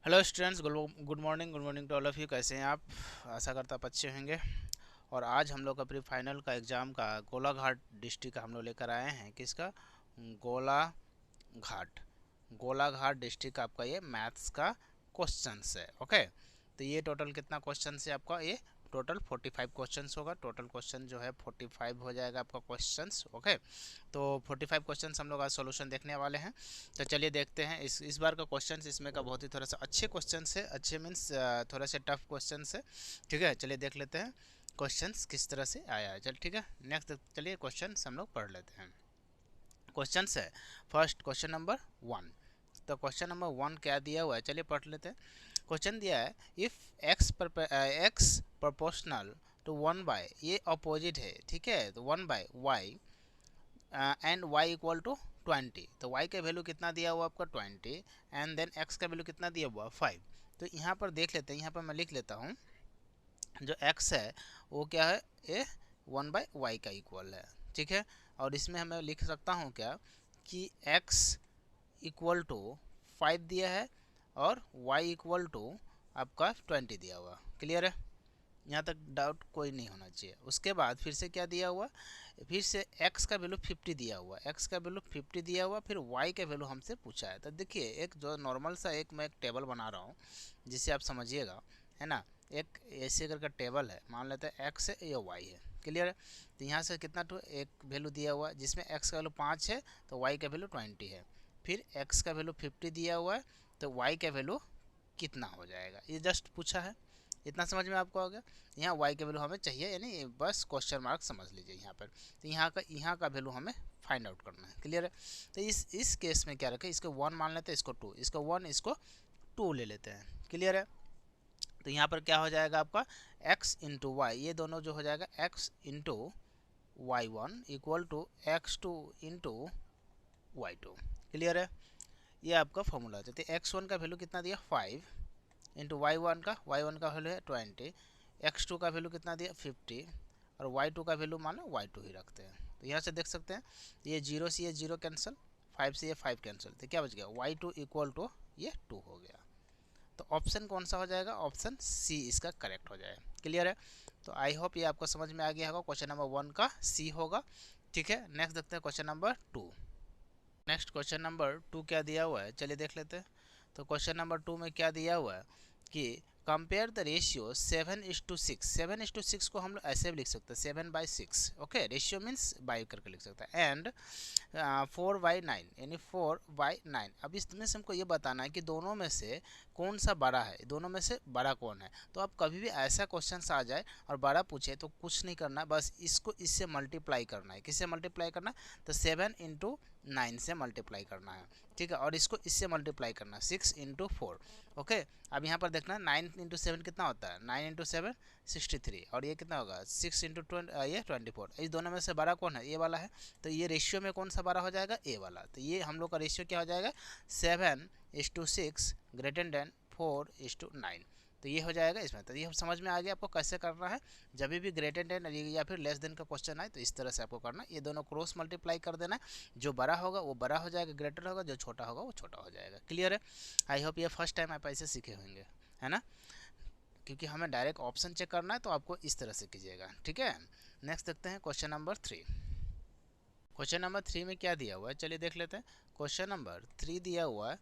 Hello students, good morning to all of you. कैसे हैं आप? आशा करता आप अच्छे होंगे। और आज हम लोग अपनी फाइनल का एग्ज़ाम का गोलाघाट डिस्ट्रिक्ट का हम लोग लेकर आए हैं। किसका? गोलाघाट। गोलाघाट डिस्ट्रिक्ट आपका ये मैथ्स का क्वेश्चंस है। ओके, तो ये टोटल कितना क्वेश्चन है आपका? ये टोटल 45 क्वेश्चंस होगा। टोटल क्वेश्चन जो है 45 हो जाएगा आपका क्वेश्चंस। ओके, तो 45 क्वेश्चंस हम लोग आज सॉल्यूशन देखने वाले हैं। तो चलिए देखते हैं इस बार का क्वेश्चंस। इसमें का बहुत ही थोड़ा सा अच्छे क्वेश्चंस है। अच्छे मीन्स थोड़ा सा टफ क्वेश्चंस है। ठीक है, चलिए देख लेते हैं क्वेश्चंस किस तरह से आया है। चल ठीक है, नेक्स्ट चलिए क्वेश्चन हम लोग पढ़ लेते हैं। क्वेश्चन है फर्स्ट, क्वेश्चन नंबर 1। तो क्वेश्चन नंबर 1 क्या दिया हुआ है, चलिए पढ़ लेते हैं। क्वेश्चन दिया है, if x proportional to 1 by, ये अपोजिट है। ठीक है, तो 1/y and y equal to 20। तो y का वैल्यू कितना दिया हुआ आपका 20, एंड देन x का वैल्यू कितना दिया हुआ 5। तो यहाँ पर देख लेते हैं, यहाँ पर मैं लिख लेता हूँ जो x है वो क्या है, ये 1/y का इक्वल है। ठीक है, और इसमें हमें लिख सकता हूँ क्या कि x इक्वल टू 5 दिया है और y इक्वल टू आपका 20 दिया हुआ। क्लियर है? यहाँ तक डाउट कोई नहीं होना चाहिए। उसके बाद फिर से क्या दिया हुआ, फिर से x का वैल्यू 50 दिया हुआ, x का वैल्यू 50 दिया हुआ, फिर y का वैल्यू हमसे पूछा है। तो देखिए, एक जो नॉर्मल सा एक मैं एक टेबल बना रहा हूँ जिसे आप समझिएगा, है ना। एक ऐसे करके टेबल है, मान लेते हैं x है या y है। क्लियर है? तो यहाँ से कितना टू एक वैल्यू दिया हुआ है जिसमें x का वैल्यू 5 है तो y का वैल्यू 20 है। फिर x का वैल्यू 50 दिया हुआ है तो y का वैल्यू कितना हो जाएगा, ये जस्ट पूछा है। इतना समझ में आपको आ गया? यहाँ y के वैल्यू हमें चाहिए, यानी बस क्वेश्चन मार्क समझ लीजिए यहाँ पर। तो यहाँ का वैल्यू हमें फाइंड आउट करना है। क्लियर है? तो इस केस में क्या रखें, इसको 1 मान लेते हैं, इसको 2, इसको 1, इसको 2 ले लेते हैं। क्लियर है? तो यहाँ पर क्या हो जाएगा आपका x इंटू वाई, ये दोनों जो हो जाएगा x into y1 equal to x2 into y2। Clear है? ये आपका फॉर्मूला है। तो x1 का वैल्यू कितना दिया 5 इंटू वाई वन का वैल्यू है 20, x2 का वैल्यू कितना दिया 50, और y2 का वैल्यू मानो y2 ही रखते हैं। तो यहाँ से देख सकते हैं ये 0 से ये 0 कैंसिल, 5 से ये 5 कैंसिल, तो क्या बच गया y2 इक्वल टू ये 2 हो गया। तो ऑप्शन कौन सा हो जाएगा? ऑप्शन सी इसका करेक्ट हो जाएगा। क्लियर है? तो आई होप ये आपको समझ में आ गया होगा। क्वेश्चन नंबर 1 का सी होगा। ठीक है, नेक्स्ट देखते हैं question number 2। Next question number 2 क्या दिया हुआ है, चलिए देख लेते हैं। तो क्वेश्चन नंबर 2 में क्या दिया हुआ है कि कंपेयर द रेशियो 7:6। 7:6 को हम लोग ऐसे भी लिख सकते हैं 7/6। ओके, रेशियो मीन्स बाई करके लिख सकते हैं। एंड 4/9 यानी 4/9। अब इसमें से हमको ये बताना है कि दोनों में से कौन सा बड़ा है, दोनों में से बड़ा कौन है। तो अब कभी भी ऐसा क्वेश्चन आ जाए और बड़ा पूछे तो कुछ नहीं करना, बस इसको इससे मल्टीप्लाई करना है। किससे मल्टीप्लाई करना है? तो 7 × 9 से मल्टीप्लाई करना है। ठीक है, और इसको इससे मल्टीप्लाई करना है 6 × 4। ओके, अब यहाँ पर देखना 9 × 7 कितना होता है, 9 × 7 63, और ये कितना होगा 6 × ये 24। इस दोनों में से बड़ा कौन है? ये वाला है। तो ये रेशियो में कौन सा बड़ा हो जाएगा? ए वाला। तो ये हम लोग का रेशियो क्या हो जाएगा 7:6 ग्रेटर देन 4:9। तो ये हो जाएगा इसमें। तो ये समझ में आ गया आपको कैसे करना है। जब भी ग्रेटर देन या फिर लेस देन का क्वेश्चन आए तो इस तरह से आपको करना है। ये दोनों क्रॉस मल्टीप्लाई कर देना है। जो बड़ा होगा वो बड़ा हो जाएगा, ग्रेटर होगा, जो छोटा होगा वो छोटा हो जाएगा। क्लियर है? आई होप ये फर्स्ट टाइम आप ऐसे सीखे होंगे, है ना। क्योंकि हमें डायरेक्ट ऑप्शन चेक करना है तो आपको इस तरह से कीजिएगा। ठीक है, नेक्स्ट देखते हैं क्वेश्चन नंबर 3। क्वेश्चन नंबर 3 में क्या दिया हुआ है, चलिए देख लेते हैं। क्वेश्चन नंबर 3 दिया हुआ है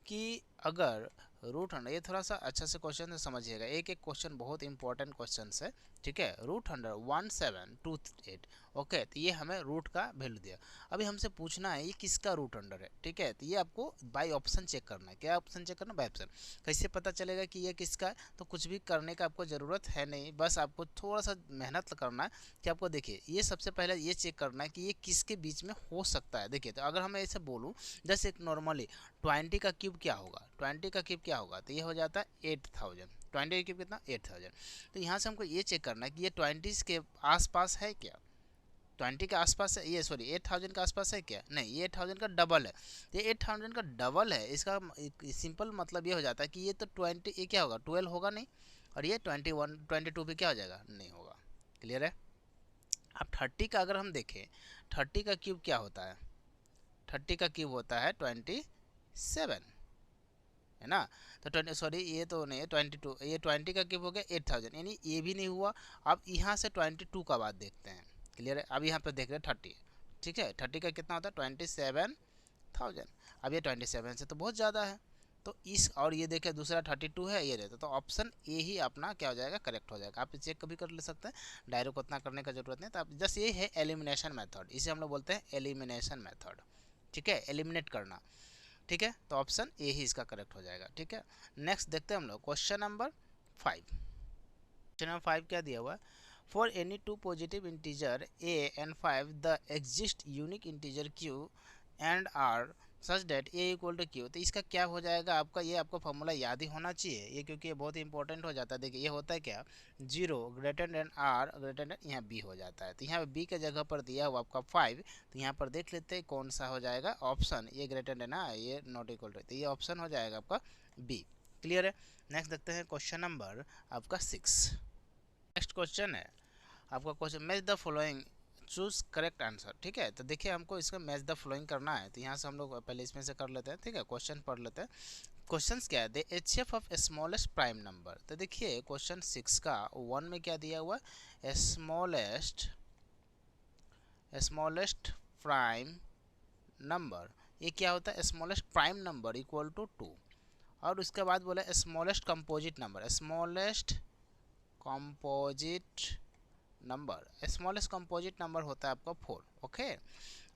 कि अगर रूट अंडर, ये थोड़ा सा अच्छा से क्वेश्चन से समझिएगा, एक एक क्वेश्चन बहुत इंपॉर्टेंट क्वेश्चन है। ठीक है, रूट अंडर 1728। ओके, तो ये हमें रूट का वैल्यू दिया। अभी हमसे पूछना है ये किसका रूट अंडर है। ठीक है, तो ये आपको बाय ऑप्शन चेक करना है। क्या ऑप्शन चेक करना? By option. कैसे पता चलेगा कि ये किसका है? तो कुछ भी करने का आपको ज़रूरत है नहीं, बस आपको थोड़ा सा मेहनत करना है कि आपको देखिए ये सबसे पहले ये चेक करना है कि ये किसके बीच में हो सकता है। देखिए, तो अगर हम ऐसे बोलूँ जैसे एक नॉर्मली 20 का क्यूब क्या होगा, 20 का क्यूब क्या होगा, तो ये हो जाता है 8000। 20 का क्यूब कितना? 8000। तो यहाँ से हमको ये चेक करना है कि ये 20 के आसपास है क्या, 20 के आसपास है ये, सॉरी 8000 के आसपास है क्या? नहीं, ये 8000 का डबल है। तो ये 8000 का डबल है, इसका सिंपल मतलब ये हो जाता है कि ये तो 20, ये क्या होगा 12 होगा नहीं, और ये 21 22 भी क्या हो जाएगा? नहीं होगा। क्लियर है? अब 30 का अगर हम देखें, 30 का क्यूब क्या होता है? 30 का क्यूब होता है 27। है ना। तो 20 सॉरी ये तो नहीं है 22, ये 20 का क्यूब हो गया 8000, यानी ये भी नहीं हुआ। अब यहाँ से 22 का बाद देखते हैं। क्लियर है। अब यहाँ पर देख रहे हैं 30, ठीक है। 30 का कितना होता है 27,000। अब ये 27 से तो बहुत ज़्यादा है, तो इस और ये देखें दूसरा 32 है, ये रहता, तो ऑप्शन ए ही अपना क्या हो जाएगा, करेक्ट हो जाएगा। आप चेक कभी कर ले सकते हैं, डायरेक्ट उतना करने का जरूरत नहीं। तो आप जस्ट ये है एलिमिनेशन मेथड, इसे हम लोग बोलते हैं एलिमिनेशन मेथड, ठीक है, एलिमिनेट करना, ठीक है। तो ऑप्शन ए ही इसका करेक्ट हो जाएगा, ठीक है। नेक्स्ट देखते हैं हम लोग क्वेश्चन नंबर 5। क्वेश्चन नंबर 5 क्या दिया हुआ है, for any two positive integer a and 5 the exist unique integer q and r such that a equal to q। तो इसका क्या हो जाएगा आपका, ये आपको फॉर्मूला याद ही होना चाहिए ये, क्योंकि ये बहुत ही इंपॉर्टेंट हो जाता है। देखिए ये होता है क्या, 0 greater than r greater than यहाँ b हो जाता है। तो यहाँ b के जगह पर दिया हुआ आपका 5, तो यहाँ पर देख लेते हैं कौन सा हो जाएगा ऑप्शन, ये ग्रेटर देन ये नॉट इक्वल टू, तो ये ऑप्शन हो जाएगा आपका b। क्लियर है। नेक्स्ट देखते हैं क्वेश्चन नंबर आपका 6। नेक्स्ट क्वेश्चन है आपका question, match the following choose correct answer, ठीक है। तो देखिए हमको इसका मैच द फॉलोइंग करना है, तो यहाँ से हम लोग पहले इसमें से कर लेते हैं, ठीक है। क्वेश्चन पढ़ लेते हैं। क्वेश्चन क्या है, the HCF of smallest prime number. तो देखिए क्वेश्चन 6 का 1 में क्या दिया हुआ है, स्मॉलेस्ट प्राइम नंबर। ये क्या होता है, smallest prime number equal to 2, और उसके बाद बोला smallest composite number, smallest composite number, smallest composite number होता है आपका 4, ओके।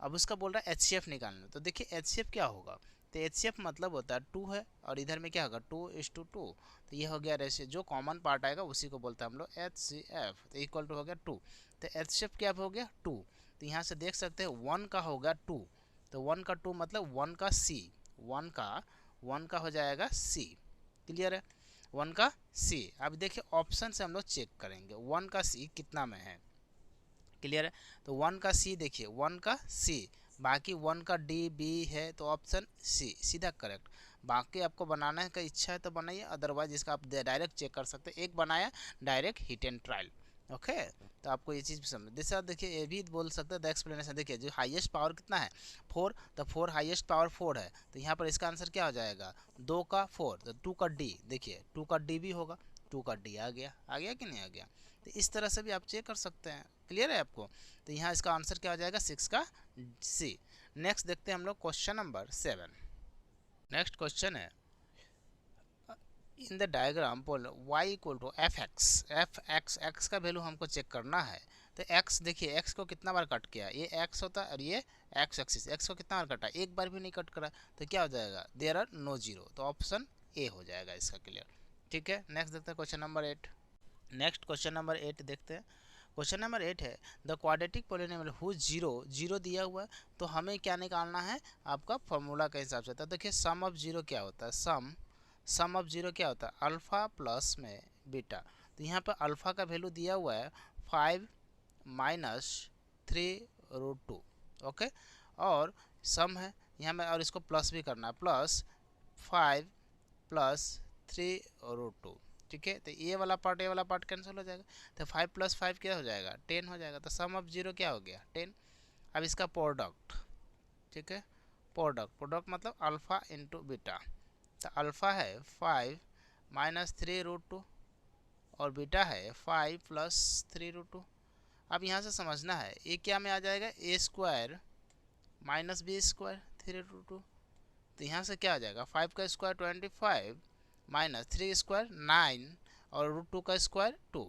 अब उसका बोल रहा है एचसीएफ निकालना। तो देखिए एचसीएफ क्या होगा, तो एचसीएफ मतलब होता है 2 है, और इधर में क्या होगा 2:2, तो ये हो गया रेशियो, जो कॉमन पार्ट आएगा उसी को बोलते हैं हम लोग एचसीएफ। तो इक्वल टू हो गया 2, तो एचसीएफ क्या हो गया 2। तो यहाँ से देख सकते हैं 1 का होगा 2, तो 1 का 2 मतलब 1 का सी, 1 का हो जाएगा सी। क्लियर है, 1 का सी। अब देखिए ऑप्शन से हम लोग चेक करेंगे 1 का सी कितना में है। क्लियर है, तो 1 का सी देखिए 1 का सी, बाकी 1 का डी बी है, तो ऑप्शन सी सीधा करेक्ट। बाकी आपको बनाना है का इच्छा है तो बनाइए, अदरवाइज इसका आप डायरेक्ट चेक कर सकते हैं। एक बनाया direct hit and trial, okay. तो आपको ये चीज़ भी समझ, जैसे आप देखिए ये भी बोल सकते हैं द एक्सप्लेनेशन। देखिए जो हाईएस्ट पावर कितना है 4, तो 4 हाईएस्ट पावर 4 है, तो यहाँ पर इसका आंसर क्या हो जाएगा 2 का 4, तो 2 का डी, देखिए 2 का डी भी होगा, 2 का डी आ गया कि नहीं आ गया। तो इस तरह से भी आप चेक कर सकते हैं। क्लियर है आपको, तो यहाँ इसका आंसर क्या हो जाएगा 6 का सी। नेक्स्ट देखते हैं हम लोग क्वेश्चन नंबर 7। नेक्स्ट क्वेश्चन है, in the diagram pole y equal to f x का वैल्यू हमको चेक करना है। तो x देखिए x को कितना बार कट किया, ये x होता है और ये x एक्सिस, x को कितना बार कटा, एक बार भी नहीं कट करा, तो क्या हो जाएगा देयर आर नो जीरो, तो ऑप्शन ए हो जाएगा इसका। क्लियर, ठीक है। नेक्स्ट देखते हैं question number 8। Next question number 8 देखते हैं। क्वेश्चन नंबर 8 है the quadratic polynomial who zero दिया हुआ है, तो हमें क्या निकालना है आपका फॉर्मूला के हिसाब से। तो देखिए सम ऑफ जीरो क्या होता है, सम ऑफ जीरो क्या होता है अल्फ़ा प्लस में बीटा। तो यहाँ पर अल्फ़ा का वैल्यू दिया हुआ है 5 माइनस 3√2, ओके। और सम है यहाँ में, और इसको प्लस भी करना है, प्लस 5 प्लस 3√2, ठीक है। तो ये वाला पार्ट कैंसिल हो जाएगा, तो 5 प्लस 5 क्या हो जाएगा 10 हो जाएगा। तो सम ऑफ जीरो क्या हो गया 10। अब इसका प्रोडक्ट, ठीक है, प्रोडक्ट मतलब अल्फ़ा इंटू बीटा। तो अल्फ़ा है 5 माइनस 3√2 और बीटा है 5 प्लस 3√2। अब यहाँ से समझना है ये क्या में आ जाएगा ए स्क्वायर माइनस बी स्क्वायर 3√2। तो यहाँ से क्या आ जाएगा 5 का स्क्वायर 25 माइनस 3 स्क्वायर 9 और √2 का स्क्वायर 2।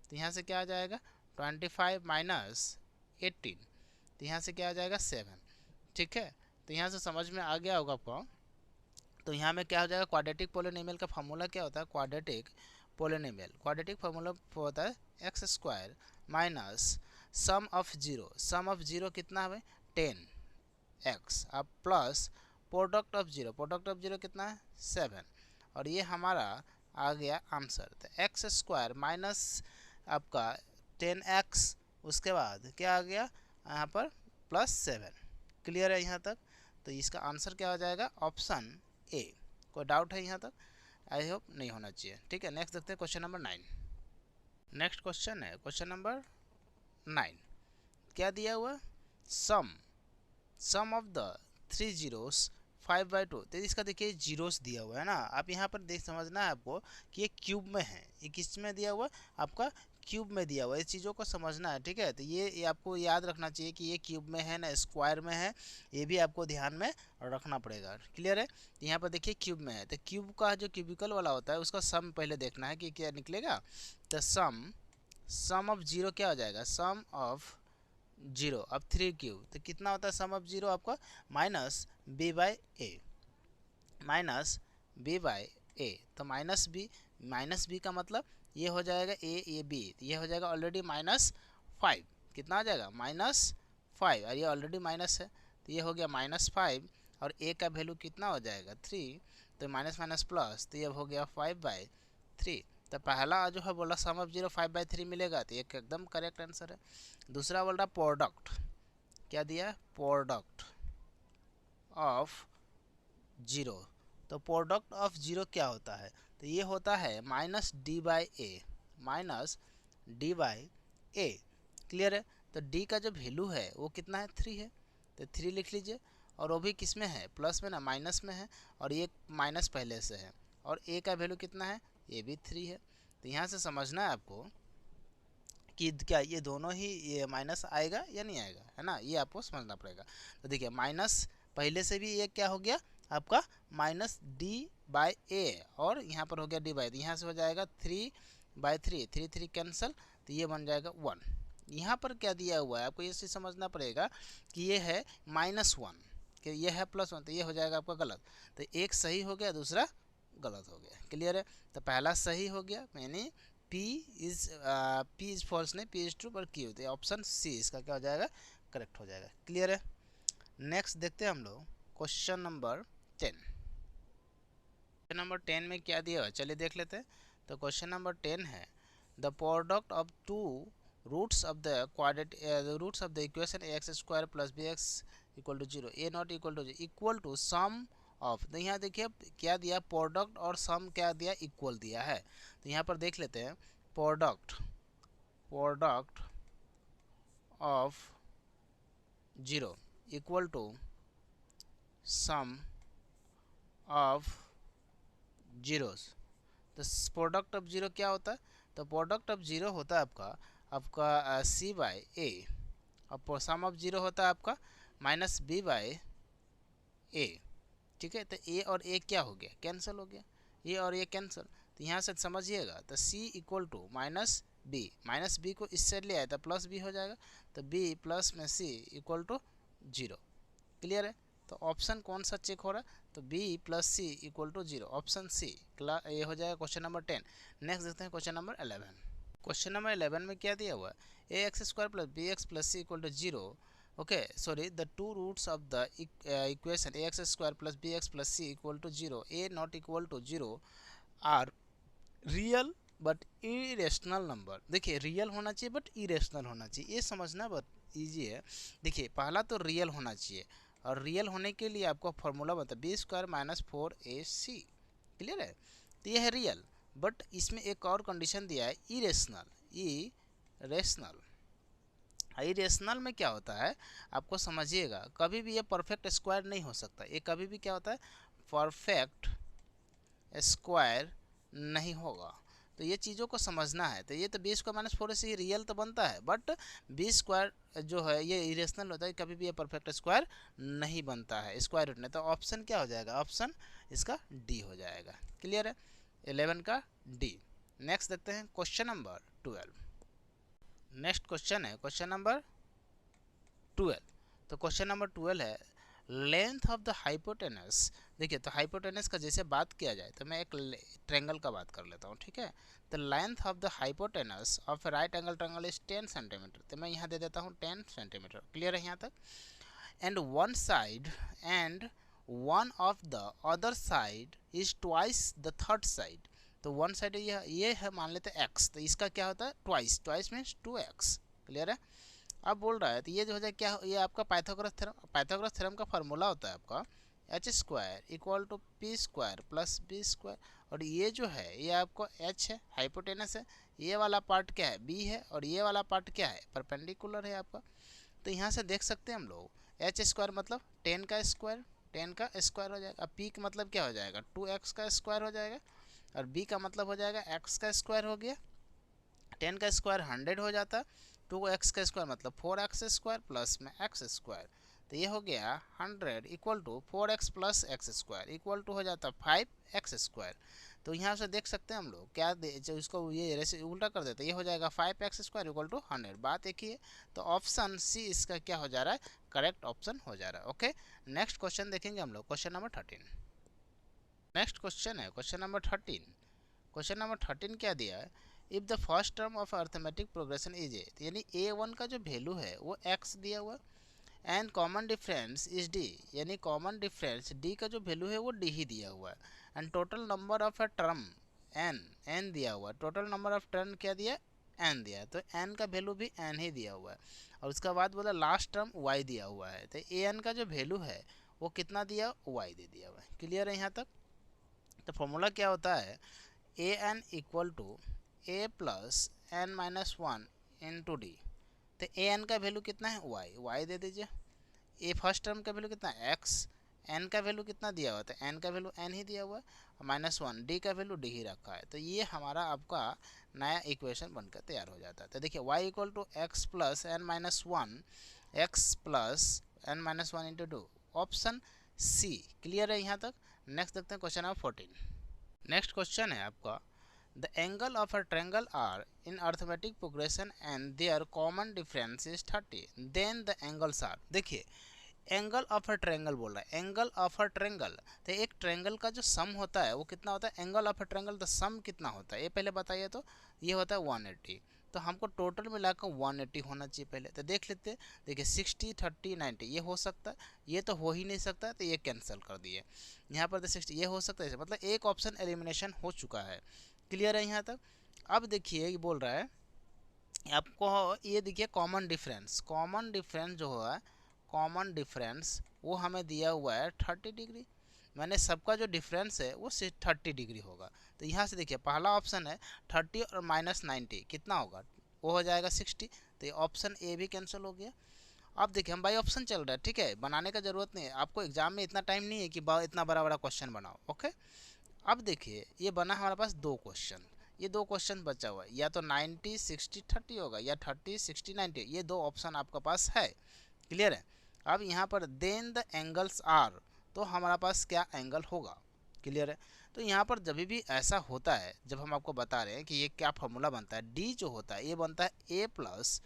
तो यहाँ से क्या आ जाएगा 25 माइनस 18, तो यहाँ से क्या आ जाएगा 7, ठीक है। तो यहाँ से समझ में आ गया होगा आपको। तो यहाँ में क्या हो जाएगा क्वाड्रेटिक पोलिनोमियल का फार्मूला क्या होता है, क्वाड्रेटिक फार्मूला होता है x square minus sum of zero कितना है 10x, अब प्लस प्रोडक्ट ऑफ जीरो कितना है 7, और ये हमारा आ गया आंसर। तो एक्स स्क्वायर माइनस आपका 10x, उसके बाद क्या आ गया यहाँ पर प्लस 7। क्लियर है यहाँ तक, तो इसका आंसर क्या हो जाएगा ऑप्शन ए। कोई डाउट है यहाँ तक, आई होप नहीं होना चाहिए, ठीक है। नेक्स्ट देखते हैं क्वेश्चन नंबर 9। नेक्स्ट क्वेश्चन है क्वेश्चन नंबर 9, क्या दिया हुआ सम ऑफ द 3 zeros 5/2, तो इसका देखिए जीरोस दिया हुआ है ना। आप यहाँ पर देख समझना है आपको कि ये क्यूब में है, ये किस में दिया हुआ है, आपका क्यूब में दिया हुआ है। इस चीज़ों को समझना है, ठीक है। तो ये आपको याद रखना चाहिए कि ये क्यूब में है ना स्क्वायर में है, ये भी आपको ध्यान में रखना पड़ेगा। क्लियर है। यहाँ पर देखिए क्यूब में है, तो क्यूब का जो क्यूबिकल वाला होता है उसका सम पहले देखना है कि क्या निकलेगा। तो सम ऑफ जीरो क्या हो जाएगा, सम ऑफ जीरो अब 3 क्यूब, तो कितना होता है सम ऑफ जीरो आपका minus B by A, minus B by A. तो माइनस बी का मतलब ये हो जाएगा ए, ये बी, तो ये हो जाएगा ऑलरेडी -5। कितना हो जाएगा -5, और ये ऑलरेडी माइनस है, तो ये हो गया -5, और ए का वैल्यू कितना हो जाएगा 3, तो माइनस माइनस प्लस, तो ये हो गया 5/3। तो पहला जो है बोला सम ऑफ जीरो 5/3 मिलेगा, तो ये एकदम करेक्ट आंसर है। दूसरा बोल रहा प्रोडक्ट, क्या दिया, प्रोडक्ट ऑफ जीरो। तो प्रोडक्ट ऑफ जीरो क्या होता है, तो ये होता है -d/a, -d/a। क्लियर है। तो d का जो वैल्यू है वो कितना है 3 है, तो 3 लिख लीजिए, और वो भी किस में है, प्लस में ना, माइनस में है, और ये माइनस पहले से है, और a का वैल्यू कितना है, ये भी 3 है। तो यहाँ से समझना है आपको कि क्या ये दोनों ही ये माइनस आएगा या नहीं आएगा, है ना, ये आपको समझना पड़ेगा। तो देखिए माइनस पहले से भी ये क्या हो गया आपका -d/a, और यहाँ पर हो गया d/, यहाँ से हो जाएगा 3/3, 3 कैंसिल, तो ये बन जाएगा 1। यहाँ पर क्या दिया हुआ है आपको ये चीज़ समझना पड़ेगा कि ये है -1, कि ये है +1, तो ये हो जाएगा आपका गलत। तो एक सही हो गया, दूसरा गलत हो गया। क्लियर है। तो पहला सही हो गया, यानी P इज फॉल्स नहीं, P इज ट्रू, पर Q, तो ऑप्शन सी इसका क्या हो जाएगा, करेक्ट हो जाएगा। क्लियर है। नेक्स्ट देखते हैं हम लोग क्वेश्चन नंबर 10। क्वेश्चन नंबर 10 में क्या दिया हुआ, चलिए देख लेते हैं। तो क्वेश्चन नंबर 10 है the product of two roots of the roots of the equation ax² + bx = 0, a not equal to sum of. तो यहाँ देखिए क्या दिया, प्रोडक्ट और सम क्या दिया, इक्वल दिया है। तो यहाँ पर देख लेते हैं, product of 0 equal to sum of zeros. तो प्रोडक्ट ऑफ 0 क्या होता है, तो प्रोडक्ट ऑफ 0 होता है आपका c/a, और सम ऑफ 0 होता है आपका -b/a। ठीक है। तो a और a क्या हो गया, कैंसिल हो गया, ये और ये कैंसिल। तो यहाँ से समझिएगा, तो c = -b को इससे ले आया तो +b हो जाएगा, तो b प्लस में c = 0। क्लियर है। तो ऑप्शन कौन सा चेक हो रहा है, तो b + c = 0, ऑप्शन सी ये हो जाएगा क्वेश्चन नंबर 10। नेक्स्ट देखते हैं क्वेश्चन नंबर 11। क्वेश्चन नंबर 11 में क्या दिया हुआ है, ax² + bx + c = 0। okay, sorry, the two roots of the equation ax² + bx + c = 0, a not equal to 0 are real but irrational number। देखिए रियल होना चाहिए बट इरेशनल होना चाहिए, ये समझना बहुत ईजी है। देखिए पहला तो रियल होना चाहिए, और रियल होने के लिए आपको फॉर्मूला बता, b² - 4ac। क्लियर है। तो ये है रियल, बट इसमें एक और कंडीशन दिया है, इरेशनल। इरेशनल में क्या होता है आपको समझिएगा, कभी भी ये परफेक्ट स्क्वायर नहीं हो सकता, ये कभी भी क्या होता है, परफेक्ट स्क्वायर नहीं होगा। तो ये चीज़ों को समझना है। तो ये तो b² - 4ac से रियल तो बनता है, बट b² जो है ये इरेशनल होता है, कभी भी ये परफेक्ट स्क्वायर नहीं बनता है स्क्वायर रूट में। तो ऑप्शन क्या हो जाएगा, ऑप्शन इसका डी हो जाएगा। क्लियर है, 11 का डी। नेक्स्ट देखते हैं क्वेश्चन नंबर 12। नेक्स्ट क्वेश्चन है क्वेश्चन नंबर 12। तो क्वेश्चन नंबर 12 है लेंथ ऑफ द हाइपोटेनस। देखिए तो हाइपोटेनस का जैसे बात किया जाए, तो मैं एक ट्रायंगल का बात कर लेता हूँ, ठीक है। तो length of the hypotenuse of right angle triangle is 10 centimetre, तो मैं यहाँ दे देता हूँ 10 सेंटीमीटर। क्लियर है यहाँ तक। And one side and one of the other side is twice the third side. तो वन साइड ये है, मान लेते हैं x, तो इसका क्या होता है ट्वाइस मीन्स 2x। क्लियर है। अब बोल रहा है तो ये जो हो जाए क्या, ये आपका पाइथागोरस थ्योरम का फार्मूला होता है आपका h² = p² + b²। और ये जो है ये आपको h है, हाइपोटेनस है, ये वाला पार्ट क्या है b है, और ये वाला पार्ट क्या है परपेंडिकुलर है आपका। तो यहाँ से देख सकते हैं हम लोग h² मतलब 10 का स्क्वायर, 10 का स्क्वायर हो जाएगा। अब p का मतलब क्या हो जाएगा 2x का स्क्वायर हो जाएगा, और b का मतलब हो जाएगा x का स्क्वायर हो गया। 10 का स्क्वायर 100 हो जाता, 2x का स्क्वायर मतलब 4x स्क्वायर प्लस में x स्क्वायर, तो ये हो गया 100 equal to 4x plus x square equal to हो जाता 5x स्क्वायर। तो यहाँ से देख सकते हैं हम लोग क्या जो इसको ये ऐसे उल्टा कर देते हैं, ये हो जाएगा 5x स्क्वायर इक्वल टू 100। बात एक ही है, तो ऑप्शन सी इसका क्या हो जा रहा है, करेक्ट ऑप्शन हो जा रहा है। ओके, नेक्स्ट क्वेश्चन देखेंगे हम लोग, क्वेश्चन नंबर 13। नेक्स्ट क्वेश्चन है क्वेश्चन नंबर 13। क्वेश्चन नंबर 13 क्या दिया है, if the first term of arithmetic progression is a, यानी a1 का जो वैल्यू है वो x दिया हुआ, and common difference is d, यानी कॉमन डिफरेंस d का जो वैल्यू है वो d ही दिया हुआ है, and total number of a term n दिया हुआ है, टोटल नंबर ऑफ टर्म क्या दिया n दिया है, तो n का वैल्यू भी n ही दिया हुआ है, और उसके बाद बोला लास्ट टर्म y दिया हुआ है, तो an का जो वैल्यू है वो कितना दिया, y दे दिया हुआ है। क्लियर है यहाँ तक? तो फॉर्मूला क्या होता है, A N equal to A plus N minus 1 into D, तो ए एन का वैल्यू कितना है वाई दे दीजिए, ए फर्स्ट टर्म का वैल्यू कितना है एक्स, एन का वैल्यू कितना दिया हुआ है, तो एन का वैल्यू एन ही दिया हुआ है, माइनस 1, डी का वैल्यू डी ही रखा है, तो ये हमारा आपका नया इक्वेशन बनकर तैयार हो जाता है। तो देखिए y equal to x plus N minus 1, x plus N minus 1 into 2, option C. Clear है यहाँ तक? नेक्स्ट देखते हैं क्वेश्चन नंबर 14। नेक्स्ट क्वेश्चन है आपका, the angle of a triangle are in arithmetic progression and their common difference is 30, then the angles are. देखिए angle of a triangle बोल रहा है, एंगल ऑफ अ ट्रायंगल, तो एक ट्रायंगल का जो सम होता है वो कितना होता है, angle of a triangle the sum कितना होता है ये पहले बताइए। तो ये होता है 180, तो हमको टोटल मिलाकर 180 होना चाहिए पहले, तो देख लेते हैं। देखिए 60 30 90 ये हो सकता है, ये तो हो ही नहीं सकता, तो ये कैंसिल कर दिए। यहाँ पर तो 60 ये हो सकता है, मतलब एक ऑप्शन एलिमिनेशन हो चुका है। क्लियर है यहाँ तक? अब देखिए ये बोल रहा है आपको, ये देखिए कॉमन डिफरेंस, कॉमन डिफरेंस जो है, कॉमन डिफरेंस वो हमें दिया हुआ है 30 डिग्री, मैंने सबका जो डिफरेंस है वो 30 डिग्री होगा। तो यहाँ से देखिए पहला ऑप्शन है 30 और माइनस 90 कितना होगा, वो हो जाएगा 60, तो ये ऑप्शन ए भी कैंसिल हो गया। अब देखिए हम बाई ऑप्शन चल रहा है, ठीक है, बनाने का जरूरत नहीं है आपको, एग्जाम में इतना टाइम नहीं है कि इतना बड़ा बड़ा क्वेश्चन बनाओ। ओके, अब देखिए ये बना हमारे पास दो क्वेश्चन, ये दो क्वेश्चन बचा हुआ है, या तो 90 60 30 होगा या 30 60 90, ये दो ऑप्शन आपके पास है। क्लियर है? अब यहाँ पर देन द एंगल्स आर, तो हमारा पास क्या एंगल होगा। क्लियर है? तो यहाँ पर जब भी ऐसा होता है, जब हम आपको बता रहे हैं कि ये क्या फॉर्मूला बनता है, डी जो होता है ये बनता है ए प्लस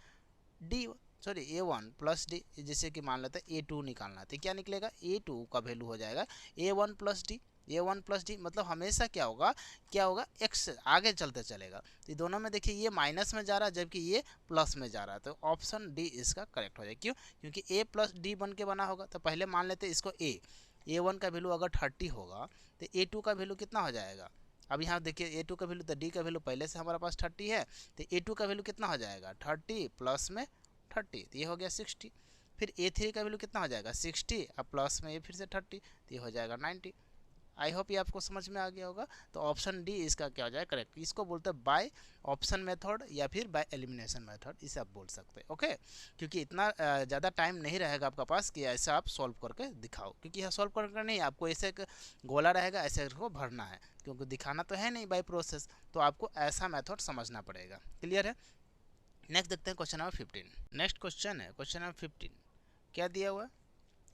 डी, सॉरी ए1 प्लस डी, जैसे कि मान लेते हैं ए2 निकालना है, तो क्या निकलेगा, ए2 का वैल्यू हो जाएगा A1 plus D, A1 plus D, मतलब हमेशा क्या होगा, क्या होगा, एक्स आगे चलते चलेगा। तो दोनों में देखिए ये माइनस में जा रहा है जबकि ये प्लस में जा रहा है, तो ऑप्शन डी इसका करेक्ट हो जाएगा। क्यों? क्योंकि ए प्लस डी बन के बना होगा। तो पहले मान लेते हैं इसको ए1 का वैल्यू अगर 30 होगा तो ए2 का वैल्यू कितना हो जाएगा। अब यहाँ देखिए ए2 का वैल्यू, तो डी का वैल्यू पहले से हमारे पास 30 है, तो ए2 का वैल्यू कितना हो जाएगा 30 प्लस में 30, तो ये हो गया 60। फिर ए3 का वैल्यू कितना हो जाएगा 60, अब प्लस में ये फिर से 30, तो ये हो जाएगा 90। आई होप ये आपको समझ में आ गया होगा। तो ऑप्शन डी इसका क्या हो जाएगा करेक्ट। इसको बोलते हैं बाय ऑप्शन मेथड या फिर बाय एलिमिनेशन मेथड, इसे आप बोल सकते हैं। ओके, क्योंकि इतना ज़्यादा टाइम नहीं रहेगा आपका पास कि ऐसा आप सॉल्व करके दिखाओ, क्योंकि यह सॉल्व करके नहीं, आपको ऐसे एक गोला रहेगा ऐसे को भरना है, क्योंकि दिखाना तो है नहीं बाय प्रोसेस, तो आपको ऐसा मेथड समझना पड़ेगा। क्लियर है? नेक्स्ट देखते हैं क्वेश्चन नंबर 15। नेक्स्ट क्वेश्चन है क्वेश्चन नंबर 15, क्या दिया हुआ है,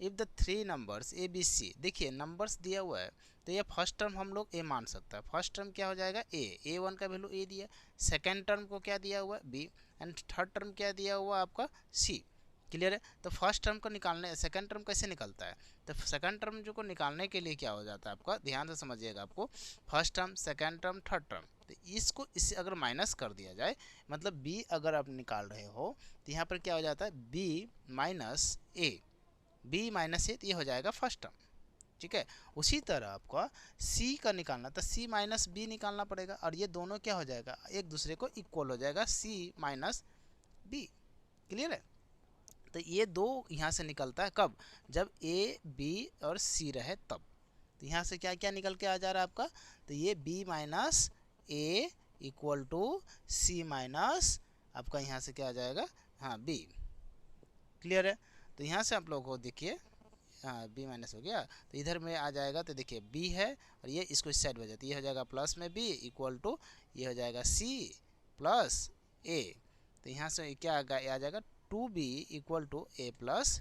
if the three numbers A B C, देखिए नंबर्स दिया हुआ है, तो ये फर्स्ट टर्म हम लोग ए मान सकता है। फर्स्ट टर्म क्या हो जाएगा ए1 का वैल्यू ए दिया, सेकेंड टर्म को क्या दिया हुआ है बी, एंड थर्ड टर्म क्या दिया हुआ आपका सी। क्लियर है? तो फर्स्ट टर्म को निकालने, सेकंड टर्म कैसे निकलता है, तो सेकंड टर्म जो को निकालने के लिए क्या हो जाता है आपका, ध्यान से समझिएगा, आपको first term second term third term, तो इसको इससे अगर माइनस कर दिया जाए, मतलब बी अगर आप निकाल रहे हो तो यहाँ पर क्या हो जाता है बी माइनस ए, बी माइनस ए, ये हो जाएगा फर्स्ट टर्म। ठीक है, उसी तरह आपको सी का निकालना, तो सी माइनस बी निकालना पड़ेगा, और ये दोनों क्या हो जाएगा एक दूसरे को इक्वल हो जाएगा, सी माइनस बी। क्लियर है? तो ये दो यहाँ से निकलता है कब, जब ए बी और सी रहे तब। तो यहाँ से क्या क्या निकल के आ जा रहा है आपका, तो ये B minus A equal to C minus आपका यहाँ से क्या आ जाएगा, हाँ बी। क्लियर है? तो यहाँ से आप लोगों को देखिए हाँ बी माइनस हो गया, तो इधर में आ जाएगा तो देखिए बी है और ये इसको इस साइड हो जाता है, ये हो जाएगा प्लस में बी इक्वल टू ये हो जाएगा सी प्लस ए। तो यहाँ से क्या आ जाएगा 2b equal to A plus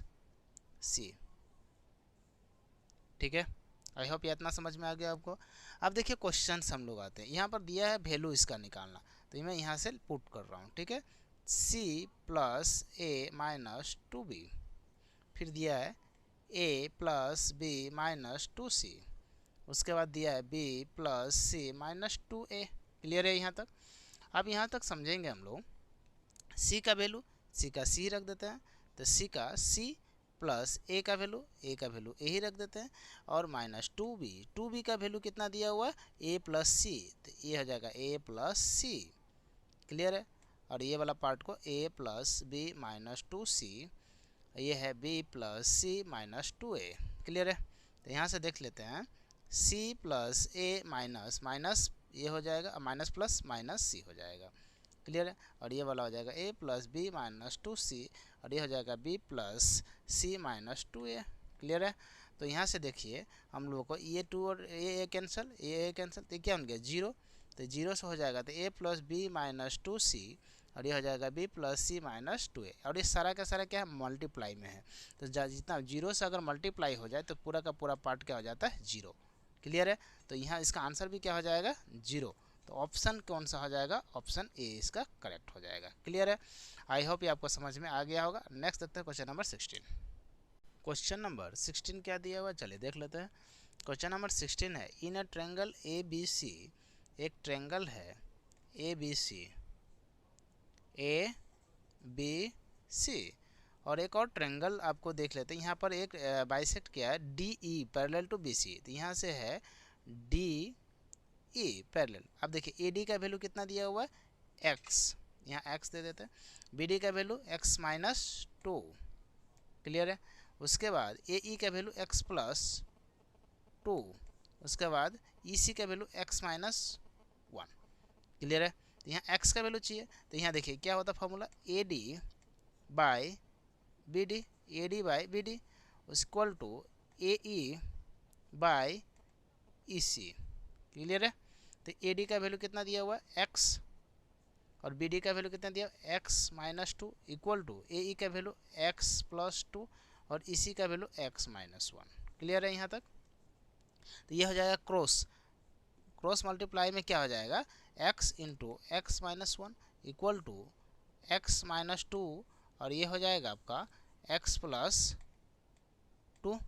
C. ठीक है, आई होप ये इतना समझ में आ गया आपको। अब देखिए क्वेश्चन हम लोग आते हैं, यहाँ पर दिया है वैल्यू इसका निकालना, तो मैं यहाँ से पुट कर रहा हूँ। ठीक है, c प्लस ए माइनस 2b, फिर दिया है a plus B minus 2c, उसके बाद दिया है b प्लस सी माइनस 2a। क्लियर है यहाँ तक? अब यहाँ तक समझेंगे हम लोग, c का वैल्यू c का c रख देते हैं, तो c का c प्लस a का वैल्यू a ही रख देते हैं, और माइनस 2b का वैल्यू कितना दिया हुआ है a प्लस सी, तो ये हो जाएगा a प्लस सी। क्लियर है? और ये वाला पार्ट को a plus B minus 2c, ये है b प्लस सी माइनस 2a। क्लियर है? तो यहाँ से देख लेते हैं c plus a minus minus ये हो जाएगा माइनस प्लस माइनस c हो जाएगा। क्लियर है? और ये वाला हो जाएगा a plus B minus 2c, और ये हो जाएगा b प्लस सी माइनस 2a। क्लियर है? तो यहाँ से देखिए हम लोगों को ये 2 और ये कैंसिल, ये कैंसिल, तो क्या बन गया 0, तो 0 से हो जाएगा तो a plus B minus 2c, और ये हो जाएगा b प्लस सी माइनस 2a। और ये सारा का सारा क्या है मल्टीप्लाई में है, तो जितना 0 से अगर मल्टीप्लाई हो जाए तो पूरा का पूरा पार्ट क्या हो जाता है 0। क्लियर है? तो यहाँ इसका आंसर भी क्या हो जाएगा 0। तो ऑप्शन कौन सा हो जाएगा? ऑप्शन ए इसका करेक्ट हो जाएगा। क्लियर है? आई होप ये आपको समझ में आ गया होगा। नेक्स्ट देखते हैं क्वेश्चन नंबर 16। क्वेश्चन नंबर 16 क्या दिया हुआ चलिए देख लेते हैं। क्वेश्चन नंबर 16 है, इन अ ट्रायंगल ए बी सी, एक ट्रायंगल है ए बी सी, और एक और ट्रायंगल आपको देख लेते हैं। यहाँ पर एक बाइसेक्ट किया है D E parallel to B C, तो यहाँ से है डी ए पैरेलल। अब देखिए ए डी का वैल्यू कितना दिया हुआ है x, यहाँ x दे देते हैं, बी डी का वैल्यू x माइनस 2। क्लियर है? उसके बाद ए ई का वैल्यू x प्लस 2, उसके बाद ई सी का वैल्यू x माइनस 1। क्लियर है? तो यहाँ x का वैल्यू चाहिए, तो यहाँ देखिए क्या होता है formula A D by B D, A D by B D equal to A E by E C. Clear है? तो ए डी का वैल्यू कितना दिया हुआ है x, और बी डी का वैल्यू कितना दिया x minus 2 equal to A ई का वैल्यू x प्लस 2 और ई सी का वैल्यू x माइनस 1। क्लियर है यहाँ तक? तो ये हो जाएगा क्रॉस मल्टीप्लाई में क्या हो जाएगा x into x minus 1 equal to x minus 2, और ये हो जाएगा आपका x प्लस 2।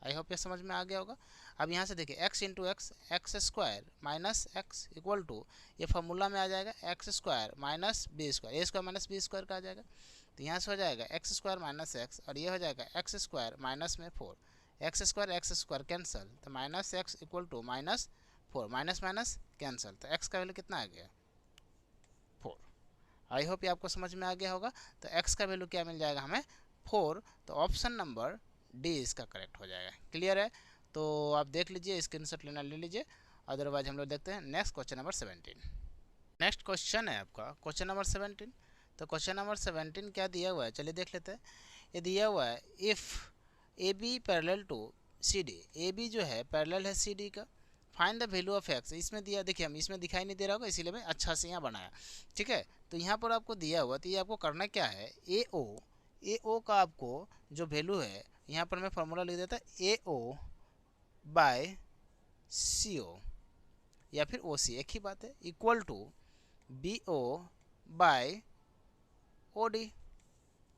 आई होप ये समझ में आ गया होगा। अब यहाँ से देखिए x into X square minus x equal to ये फार्मूला में आ जाएगा X square minus B square, A square minus B square का आ जाएगा। तो यहाँ से हो जाएगा एक्स स्क्वायर माइनस एक्स, और ये हो जाएगा एक्स स्क्वायर माइनस में 4, एक्स स्क्वायर कैंसल, तो minus x equal to minus 4, minus minus cancel, तो एक्स का वैल्यू कितना आ गया 4। आई होप ये आपको समझ में आ गया होगा। तो एक्स का वैल्यू क्या मिल जाएगा हमें 4, तो ऑप्शन नंबर डी इसका करेक्ट हो जाएगा। क्लियर है? तो आप देख लीजिए, स्क्रीनशॉट लेना ले लीजिए, अदरवाइज हम लोग देखते हैं next question number 17। Next question है आपका क्वेश्चन नंबर 17। तो क्वेश्चन नंबर 17 क्या दिया हुआ है चलिए देख लेते हैं। ये दिया हुआ है if A B parallel to C D, A B जो है पैरेलल है सी डी का, find the value of x. इसमें दिया, देखिए हम इसमें दिखाई नहीं दे रहा होगा इसीलिए मैं अच्छा से यहाँ बनाया। ठीक है, तो यहाँ पर आपको दिया हुआ, तो ये आपको करना क्या है ए ओ का आपको जो वैल्यू है यहाँ पर मैं फार्मूला लिख देता ए ओ बाय सी ओ या फिर ओ सी, एक ही बात है, equal to B O by O D.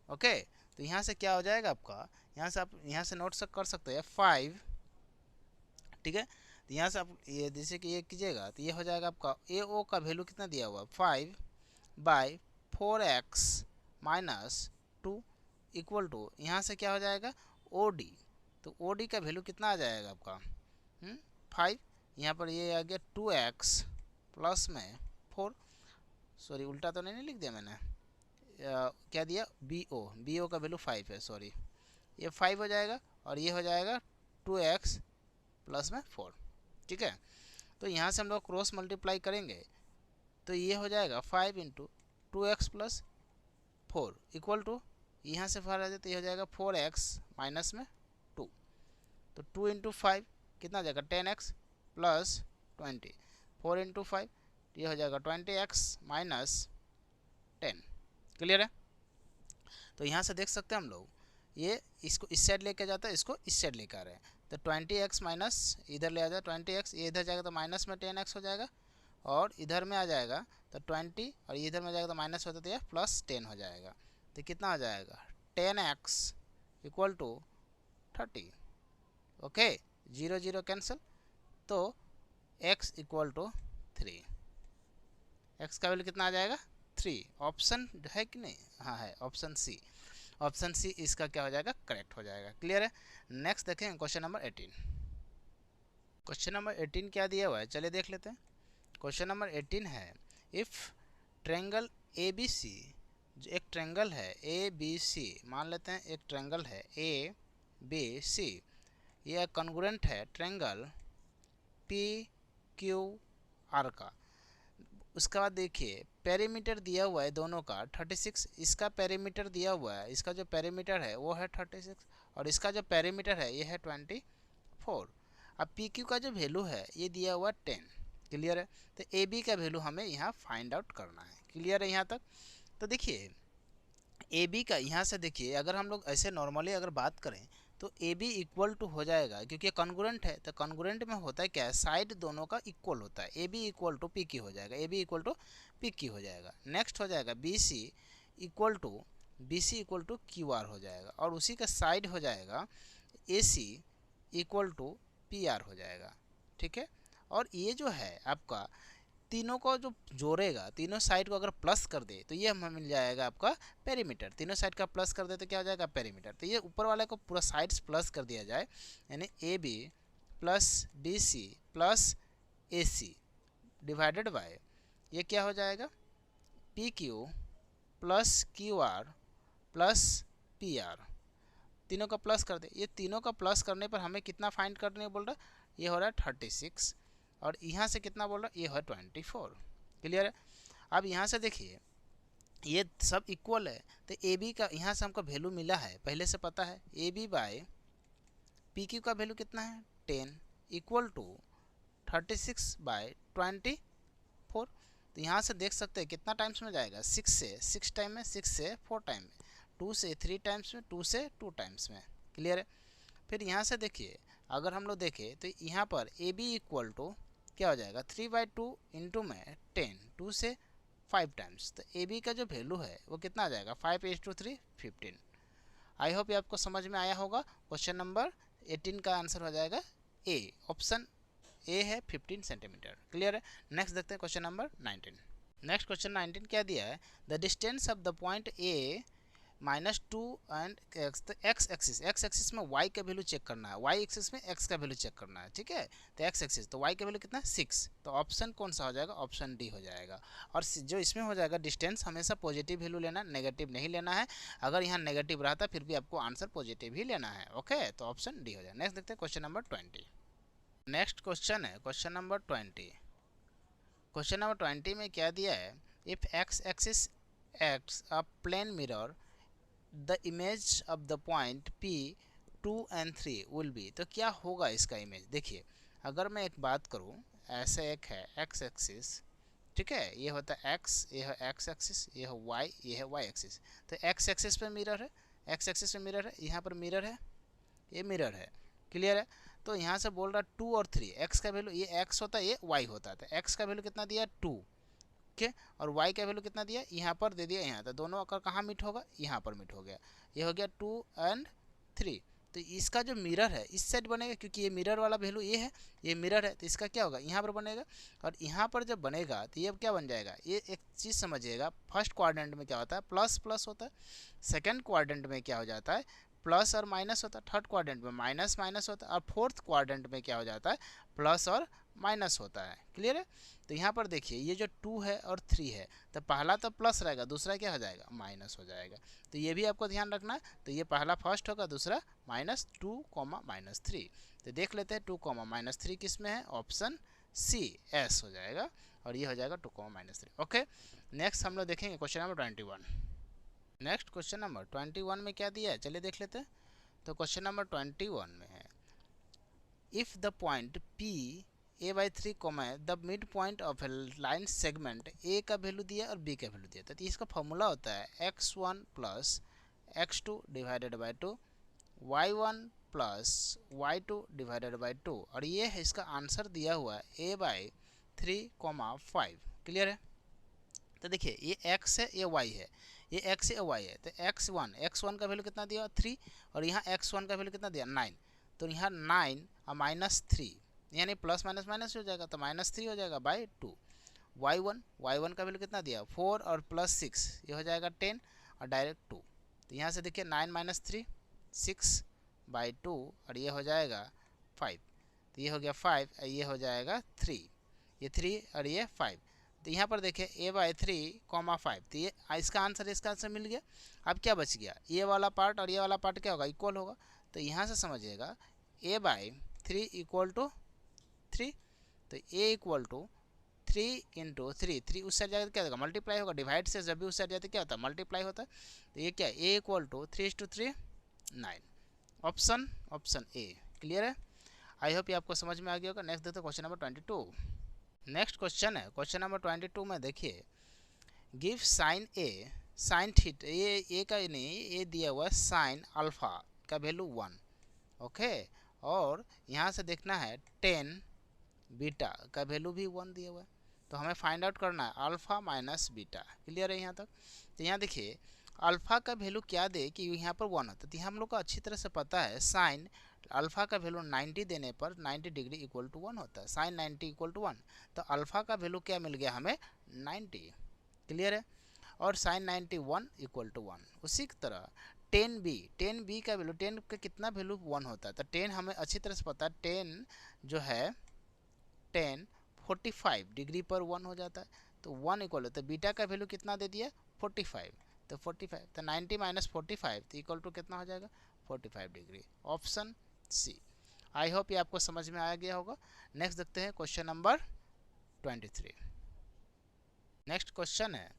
Okay, तो यहाँ से क्या हो जाएगा आपका, यहाँ से आप यहाँ से नोट कर सकते हैं 5। ठीक है, तो यहाँ से आप ये जैसे कि ये कीजिएगा तो ये हो जाएगा आपका ए ओ का वैल्यू कितना दिया हुआ 5 by 4x minus 2 equal to यहाँ से क्या हो जाएगा ओ डी। तो ओ डी का वैल्यू कितना आ जाएगा आपका 5, यहाँ पर ये आ गया 2x प्लस में 4, सॉरी उल्टा तो नहीं लिख दिया मैंने, क्या दिया बी ओ का वैल्यू 5 है, सॉरी ये 5 हो जाएगा, और ये हो जाएगा 2x प्लस में 4। ठीक है, तो यहाँ से हम लोग क्रॉस मल्टीप्लाई करेंगे तो ये हो जाएगा 5 into 2x plus 4 equal to यहाँ से फार आ जाए तो ये हो जाएगा 4x माइनस में 2। तो 2 इंटू 5 कितना हो जाएगा 10x प्लस 20, 4 इंटू 5 ये हो जाएगा 20x माइनस 10। क्लियर है? तो यहाँ से देख सकते हैं हम लोग, ये इसको इस साइड लेके जाता है, इसको इस साइड लेकर आ रहे हैं, तो 20x माइनस इधर ले आ जाए 20x, ये इधर जाएगा तो माइनस में 10x हो जाएगा, और इधर में आ जाएगा तो 20 और इधर में जाएगा तो माइनस होता तो ये प्लस 10 हो जाएगा। तो कितना हो जाएगा 10x equal to 30। Okay, 0 0 cancel, तो x इक्वल टू 3। x का वैल्यू कितना आ जाएगा 3। ऑप्शन है कि नहीं? हाँ है, ऑप्शन सी। ऑप्शन सी इसका क्या हो जाएगा करेक्ट हो जाएगा। क्लियर है? नेक्स्ट देखें क्वेश्चन नंबर 18। क्वेश्चन नंबर 18 क्या दिया हुआ है, चलिए देख लेते हैं। क्वेश्चन नंबर 18 है, if triangle A B C, जो एक ट्रेंगल है ए बी सी, मान लेते हैं एक ट्रेंगल है ए बी सी, यह कॉन्ग्रुएंट है ट्रेंगल पी क्यू आर का। उसके बाद देखिए पेरीमीटर दिया हुआ है दोनों का 36, इसका पेरीमीटर दिया हुआ है, इसका जो पेरीमीटर है वो है 36 और इसका जो पेरीमीटर है ये है 24। अब पी क्यू का जो वैल्यू है ये दिया हुआ 10। क्लियर है? तो ए बी का वैल्यू हमें यहाँ फाइंड आउट करना है। क्लियर है यहाँ तक? तो देखिए ए बी का यहाँ से देखिए, अगर हम लोग ऐसे नॉर्मली अगर बात करें तो ए बी इक्वल टू हो जाएगा, क्योंकि कॉन्ग्रुएंट है, तो कॉन्ग्रुएंट में होता है क्या है, साइड दोनों का इक्वल होता है। A B equal to P Q हो जाएगा, A B equal to P Q हो जाएगा। नेक्स्ट हो जाएगा B C equal to Q R हो जाएगा, और उसी का साइड हो जाएगा A C equal to P R हो जाएगा। ठीक है? और ये जो है आपका तीनों को जो जोड़ेगा, तीनों साइड को अगर प्लस कर दे तो ये हमें मिल जाएगा आपका पेरीमीटर। तीनों साइड का प्लस कर दे तो क्या हो जाएगा पेरीमीटर। तो ये ऊपर वाले को पूरा साइड्स प्लस कर दिया जाए, यानी A B plus B C plus A C divided by ये क्या हो जाएगा P Q plus Q R plus P R. तीनों का प्लस कर दे, ये तीनों का प्लस करने पर हमें कितना फाइंड करने बोल रहा है, ये हो रहा है 36 और यहाँ से कितना बोल रहा है, ये है 24। क्लियर है? अब यहाँ से देखिए ये सब इक्वल है, तो ए बी का यहाँ से हमको वैल्यू मिला है, पहले से पता है A B by P Q का वैल्यू कितना है 10 इक्वल टू 36 बाय 24। तो यहाँ से देख सकते हैं कितना टाइम्स में जाएगा, 6 टाइम में, 6 से 4 टाइम में, 2 से 3 टाइम्स में, 2 से 2 टाइम्स में। क्लियर है? फिर यहाँ से देखिए अगर हम लोग देखें तो यहाँ पर ए बी इक्वल टू क्या हो जाएगा 3/2 इंटू में 10, 2 से 5 टाइम्स। तो ए बी का जो वैल्यू है वो कितना आ जाएगा 5:3 15। आई होप ये आपको समझ में आया होगा। क्वेश्चन नंबर 18 का आंसर हो जाएगा ए, ऑप्शन ए है 15 सेंटीमीटर। क्लियर है? नेक्स्ट देखते हैं क्वेश्चन नंबर 19। नेक्स्ट क्वेश्चन 19 क्या दिया है, the distance of the point A -2 and x. तो एक्स एक्सिस में y का वैल्यू चेक करना है, y एक्सिस में x का वैल्यू चेक करना है। ठीक है? तो एक्स एक्सिस तो y का वैल्यू कितना है 6। तो ऑप्शन कौन सा हो जाएगा, ऑप्शन डी हो जाएगा। और जो इसमें हो जाएगा डिस्टेंस हमेशा पॉजिटिव वैल्यू लेना, नेगेटिव नहीं लेना है। अगर यहाँ नेगेटिव रहता फिर भी आपको आंसर पॉजिटिव ही लेना है। ओके, तो ऑप्शन डी हो जाएगा। नेक्स्ट देखते हैं क्वेश्चन नंबर 20। नेक्स्ट क्वेश्चन है क्वेश्चन नंबर 20। क्वेश्चन नंबर 20 में क्या दिया है, if x axis x a plane mirror the image of the point P 2 and 3 will be. तो क्या होगा इसका इमेज। देखिए अगर मैं एक बात करूं, ऐसे एक है एक्स एक्सिस, ठीक है, ये होता है x, ये है एक्स एक्सिस, ये है y, ये है y एक्सिस। तो एक्स एक्सिस पे मिरर है, एक्स एक्सिस पे मिरर है, यहाँ पर मिरर है, ये मिरर है। क्लियर है? तो यहाँ से बोल रहा 2 और 3, एक्स का वैल्यू ये x होता है, ये y होता है। तो x का वैल्यू कितना दिया 2, ठीक है, और y का वैल्यू कितना दिया यहाँ पर दे दिया, यहाँ तो दोनों अगर कहाँ मीट होगा, यहाँ पर मीट हो गया, ये हो गया 2 and 3। तो इसका जो मिरर है इस साइड बनेगा, क्योंकि ये मिरर वाला वैल्यू ये है, ये मिरर है, तो इसका क्या होगा यहाँ पर बनेगा। और यहाँ पर जब बनेगा तो ये क्या बन जाएगा, ये एक चीज़ समझिएगा, फर्स्ट क्वाड्रेंट में क्या होता है प्लस प्लस होता है, सेकेंड क्वाड्रेंट में क्या हो जाता है प्लस और माइनस होता है, थर्ड क्वाड्रेंट में माइनस माइनस होता है, और फोर्थ क्वाड्रेंट में क्या हो जाता है प्लस और माइनस होता है। क्लियर है? तो यहाँ पर देखिए ये जो 2 है और 3 है, तो पहला तो प्लस रहेगा, दूसरा क्या हो जाएगा माइनस हो जाएगा। तो ये भी आपको ध्यान रखना है। तो ये पहला फर्स्ट होगा, दूसरा -2, -3। तो देख लेते हैं 2, -3 किस में है, ऑप्शन सी एस हो जाएगा, और ये हो जाएगा 2, -3। ओके, नेक्स्ट हम लोग देखेंगे question number 21। Next question number 21 में क्या दिया है, चलिए देख लेते हैं। तो क्वेश्चन नंबर 21 में है if the point P a/3 the mid point of A line segment A का वैल्यू दिया और B का वैल्यू दिया था, तो इसका फॉर्मूला होता है x1 plus x2 divided by 2, y1 plus y2 divided by 2, और ये है इसका आंसर दिया हुआ है a/3, 5। क्लियर है? तो देखिए ये x है, ये y है, ये x है, y है, तो x1 का वैल्यू कितना दिया 3, और यहाँ x1 का वैल्यू कितना दिया 9, तो यहाँ 9 और -3 यानी प्लस माइनस माइनस हो जाएगा, तो -3 हो जाएगा बाई 2। y1 का वैल्यू कितना दिया 4 और प्लस 6, ये हो जाएगा 10 और डायरेक्ट 2, तो यहाँ से देखिए 9 - 3 6 बाई 2, और ये हो जाएगा 5, तो ये हो गया 5, ये हो जाएगा 3, ये 3 और ये 5, तो यहाँ पर देखिए a/3, 5, तो ये इसका आंसर मिल गया। अब क्या बच गया, ये वाला पार्ट और ये वाला पार्ट क्या होगा, इक्वल होगा, तो यहाँ से समझिएगा a/3 इक्वल टू 3, तो a इक्वल टू 3 × 3 उस साइड जाकर क्या होगा मल्टीप्लाई होगा, डिवाइड से जब भी उस साइड जाते क्या होता है मल्टीप्लाई होता है, तो ये क्या है a equal to 3:3 9, option A. Clear है? आई होप ये आपको समझ में आ गया होगा। नेक्स्ट देखते क्वेश्चन नंबर 22। नेक्स्ट क्वेश्चन है क्वेश्चन नंबर 22 में देखिए, गिव साइन ए साइन थीटा, ये ए का नहीं, ये दिया हुआ है साइन अल्फा का वैल्यू 1, ओके, और यहाँ से देखना है टेन बीटा का वैल्यू भी 1 दिया हुआ है, तो हमें फाइंड आउट करना है अल्फा माइनस बीटा। क्लियर है यहाँ तक? तो यहाँ देखिए अल्फा का वैल्यू क्या दे कि यहाँ पर 1 होता है, तो हम लोग को अच्छी तरह से पता है साइन अल्फा का वैल्यू 90 देने पर 90 डिग्री इक्वल टू 1 होता है, साइन 90 इक्वल टू 1, तो अल्फा का वैल्यू क्या मिल गया हमें 90। क्लियर है? और साइन 91 इक्वल टू 1। उसी की तरह टेन बी का वैल्यू, टेन का कितना वैल्यू 1 होता है, तो टेन हमें अच्छी तरह से पता है, टेन जो है 45 डिग्री पर 1 हो जाता है, तो 1 इक्वल होता है बीटा का वैल्यू कितना दे दिया 45, तो 45, तो 90 - 45 तो इक्वल टू कितना हो जाएगा 45 degree, option C. I hope ये आपको समझ में आ गया होगा। नेक्स्ट देखते हैं क्वेश्चन नंबर 23। नेक्स्ट क्वेश्चन है,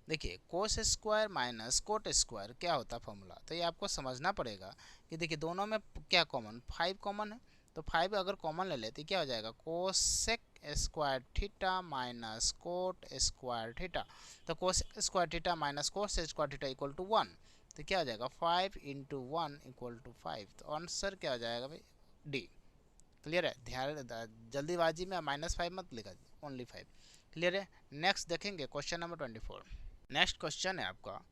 देखिए cos square minus cot square क्या होता है फॉर्मूला, तो ये आपको समझना पड़ेगा कि देखिए दोनों में क्या कॉमन 5 कॉमन है, तो 5 अगर कॉमन ले लेते क्या हो जाएगा cosec square theta minus cot square theta, तो cosec square theta minus cos square theta equal to 1, तो क्या हो जाएगा 5 × 1 इक्वल टू 5, तो आंसर क्या हो जाएगा भाई डी। क्लियर है? ध्यान जल्दीबाजी में -5 मत लिखा, ओनली 5। क्लियर है? नेक्स्ट देखेंगे क्वेश्चन नंबर 24। नेक्स्ट क्वेश्चन है आपका,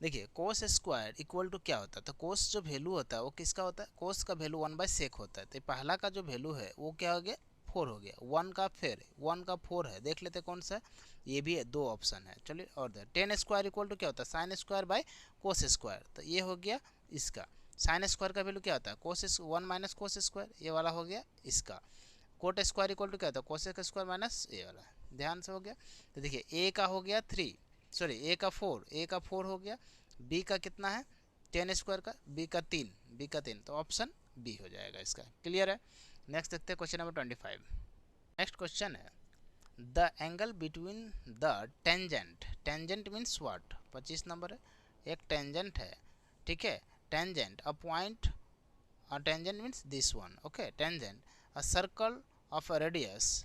देखिए कोस स्क्वायर इक्वल टू क्या होता है, तो कोस जो वैल्यू होता है वो किसका होता है, कोस का वैल्यू 1/sec होता है, तो पहला का जो वैल्यू है वो क्या हो गया 4 हो गया, 1 का फिर 1 का 4 है, देख लेते कौन सा है, ये भी है, 2 ऑप्शन है। चलिए और टेन स्क्वायर इक्वल टू क्या होता है sine square by cos square, तो ये हो गया इसका, साइन स्क्वायर का वैल्यू क्या होता है कोस 1 माइनस कोस स्क्वायर, ये वाला हो गया इसका, कोट स्क्वायर इक्वल टू क्या होता है कोसेक स्क्वायर माइनस ये वाला, ध्यान से हो गया। तो देखिए ए का हो गया 3, सॉरी ए का 4 हो गया, बी का कितना है 10 स्क्वायर का, बी का 3, तो ऑप्शन बी हो जाएगा इसका। क्लियर है? नेक्स्ट देखते हैं क्वेश्चन नंबर 25। नेक्स्ट क्वेश्चन है, the angle between the tangent means what, 25 number है, एक टेंजेंट है, ठीक है, tangent a point, tangent means this one, okay, tangent a circle of a radius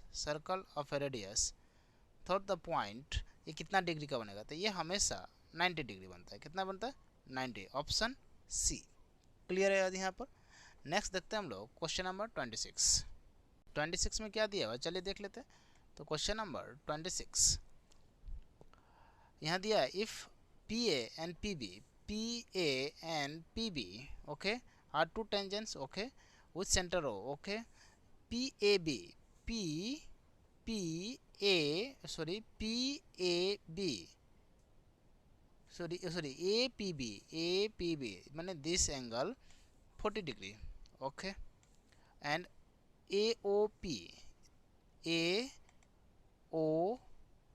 thought the point, ये कितना डिग्री का बनेगा, तो ये हमेशा 90 डिग्री बनता है, कितना बनता है 90, ऑप्शन सी। क्लियर है यहाँ पर? नेक्स्ट देखते हैं हम लोग क्वेश्चन नंबर 26 में क्या दिया हुआ, चलिए देख लेते हैं। तो क्वेश्चन नंबर 26 यहाँ दिया है, if PA and PB okay are two tangents okay with center O okay PAB APB माने this angle 40 degree okay and AOP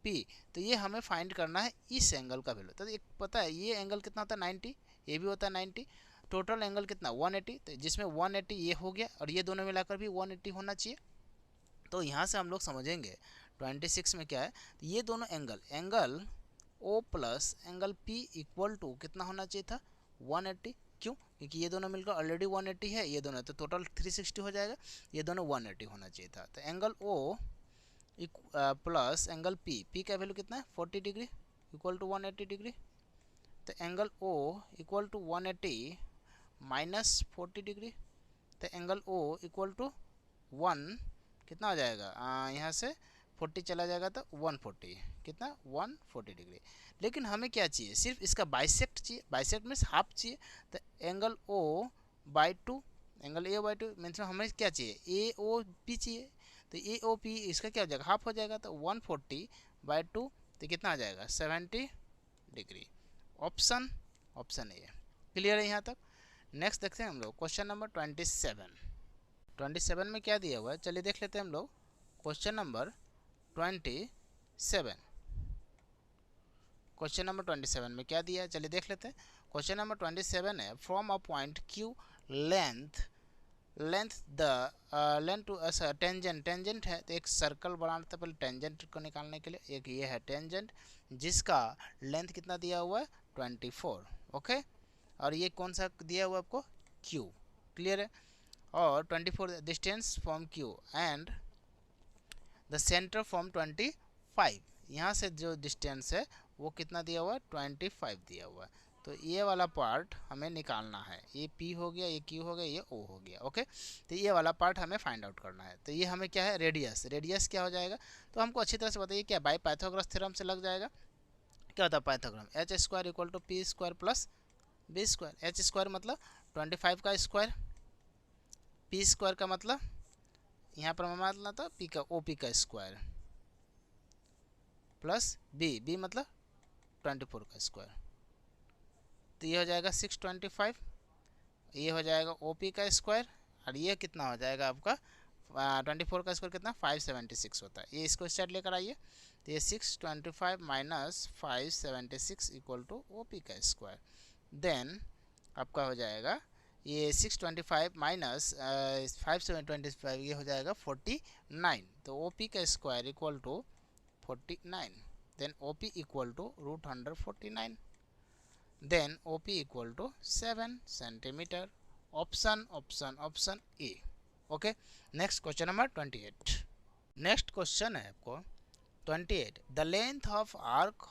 तो ये हमें फाइंड करना है इस एंगल का वैल्यू, तो एक पता है ये एंगल कितना होता है 90, ये भी होता है 90, टोटल एंगल कितना 180, तो जिसमें 180 ये हो गया और ये दोनों मिलाकर भी 180 होना चाहिए। तो यहाँ से हम लोग समझेंगे 26 में क्या है, तो ये दोनों angle O plus angle P equal to कितना होना चाहिए था 180, क्यों? क्योंकि ये दोनों मिलकर ऑलरेडी 180 है, ये दोनों तो टोटल 360 हो जाएगा, ये दोनों 180 होना चाहिए था। तो angle O plus angle P, P का वैल्यू कितना है 40 डिग्री इक्वल टू 180 डिग्री। तो angle O equal to 180 minus 40 degree, तो एंगल ओ इक्वल टू 1 कितना हो जाएगा, यहाँ से 40 चला जाएगा तो 140, कितना 140 डिग्री। लेकिन हमें क्या चाहिए, सिर्फ इसका बाइसेक्ट चाहिए, बाइसेक्ट मीन्स हाफ चाहिए। तो angle O by two, angle A by two means हमें क्या चाहिए, ए ओ पी चाहिए। तो ए ओ पी इसका क्या हो जाएगा, हाफ हो जाएगा, तो 140 बाई टू तो कितना आ जाएगा 70 degree. Option option A. Clear है यहाँ तक? नेक्स्ट देखते हैं हम लोग क्वेश्चन नंबर 27 में क्या दिया हुआ है, चलिए देख लेते हैं हम लोग। क्वेश्चन नंबर 27, क्वेश्चन नंबर 27 में क्या दिया है चलिए देख लेते हैं। क्वेश्चन नंबर 27 है, from a point Q length to tangent, tangent है तो एक सर्कल बनाना था पहले टेंजेंट को निकालने के लिए। एक ये है टेंजेंट जिसका लेंथ कितना दिया हुआ है 24, ओके। और ये कौन सा दिया हुआ है आपको, क्यू। क्लियर है? और 24 distance from Q and the centre from 25, यहाँ से जो डिस्टेंस है वो कितना दिया हुआ है 25 दिया हुआ है। तो ये वाला पार्ट हमें निकालना है, ये P हो गया, ये Q हो गया, ये O हो गया, ओके। तो ये वाला पार्ट हमें फाइंड आउट करना है। तो ये हमें क्या है, रेडियस, रेडियस क्या हो जाएगा, तो हमको अच्छी तरह से बताइए क्या, बाई पाइथागोरस थ्योरम से लग जाएगा। क्या होता है Pythagoras, H square equal to P square plus B square. H square मतलब 25 का स्क्वायर, पी स्क्वायर का मतलब यहाँ पर मान लेना था पी का OP का स्क्वायर, प्लस बी मतलब 24 का स्क्वायर। तो ये हो जाएगा 625, ये हो जाएगा OP का स्क्वायर, और ये कितना हो जाएगा आपका 24 का स्क्वायर कितना 576 होता है। ये इसको स्टार्ट लेकर आइए, तो ये 625 माइनस 576 इक्वल टू OP का स्क्वायर। देन आपका हो जाएगा ये 625 माइनस 525, ये हो जाएगा 49। तो OP का square equal to 49, then OP equal to √149, then OP equal to 7 centimetre. Option option option A, okay. Next question number 28। Next question है आपको 28, the length of arc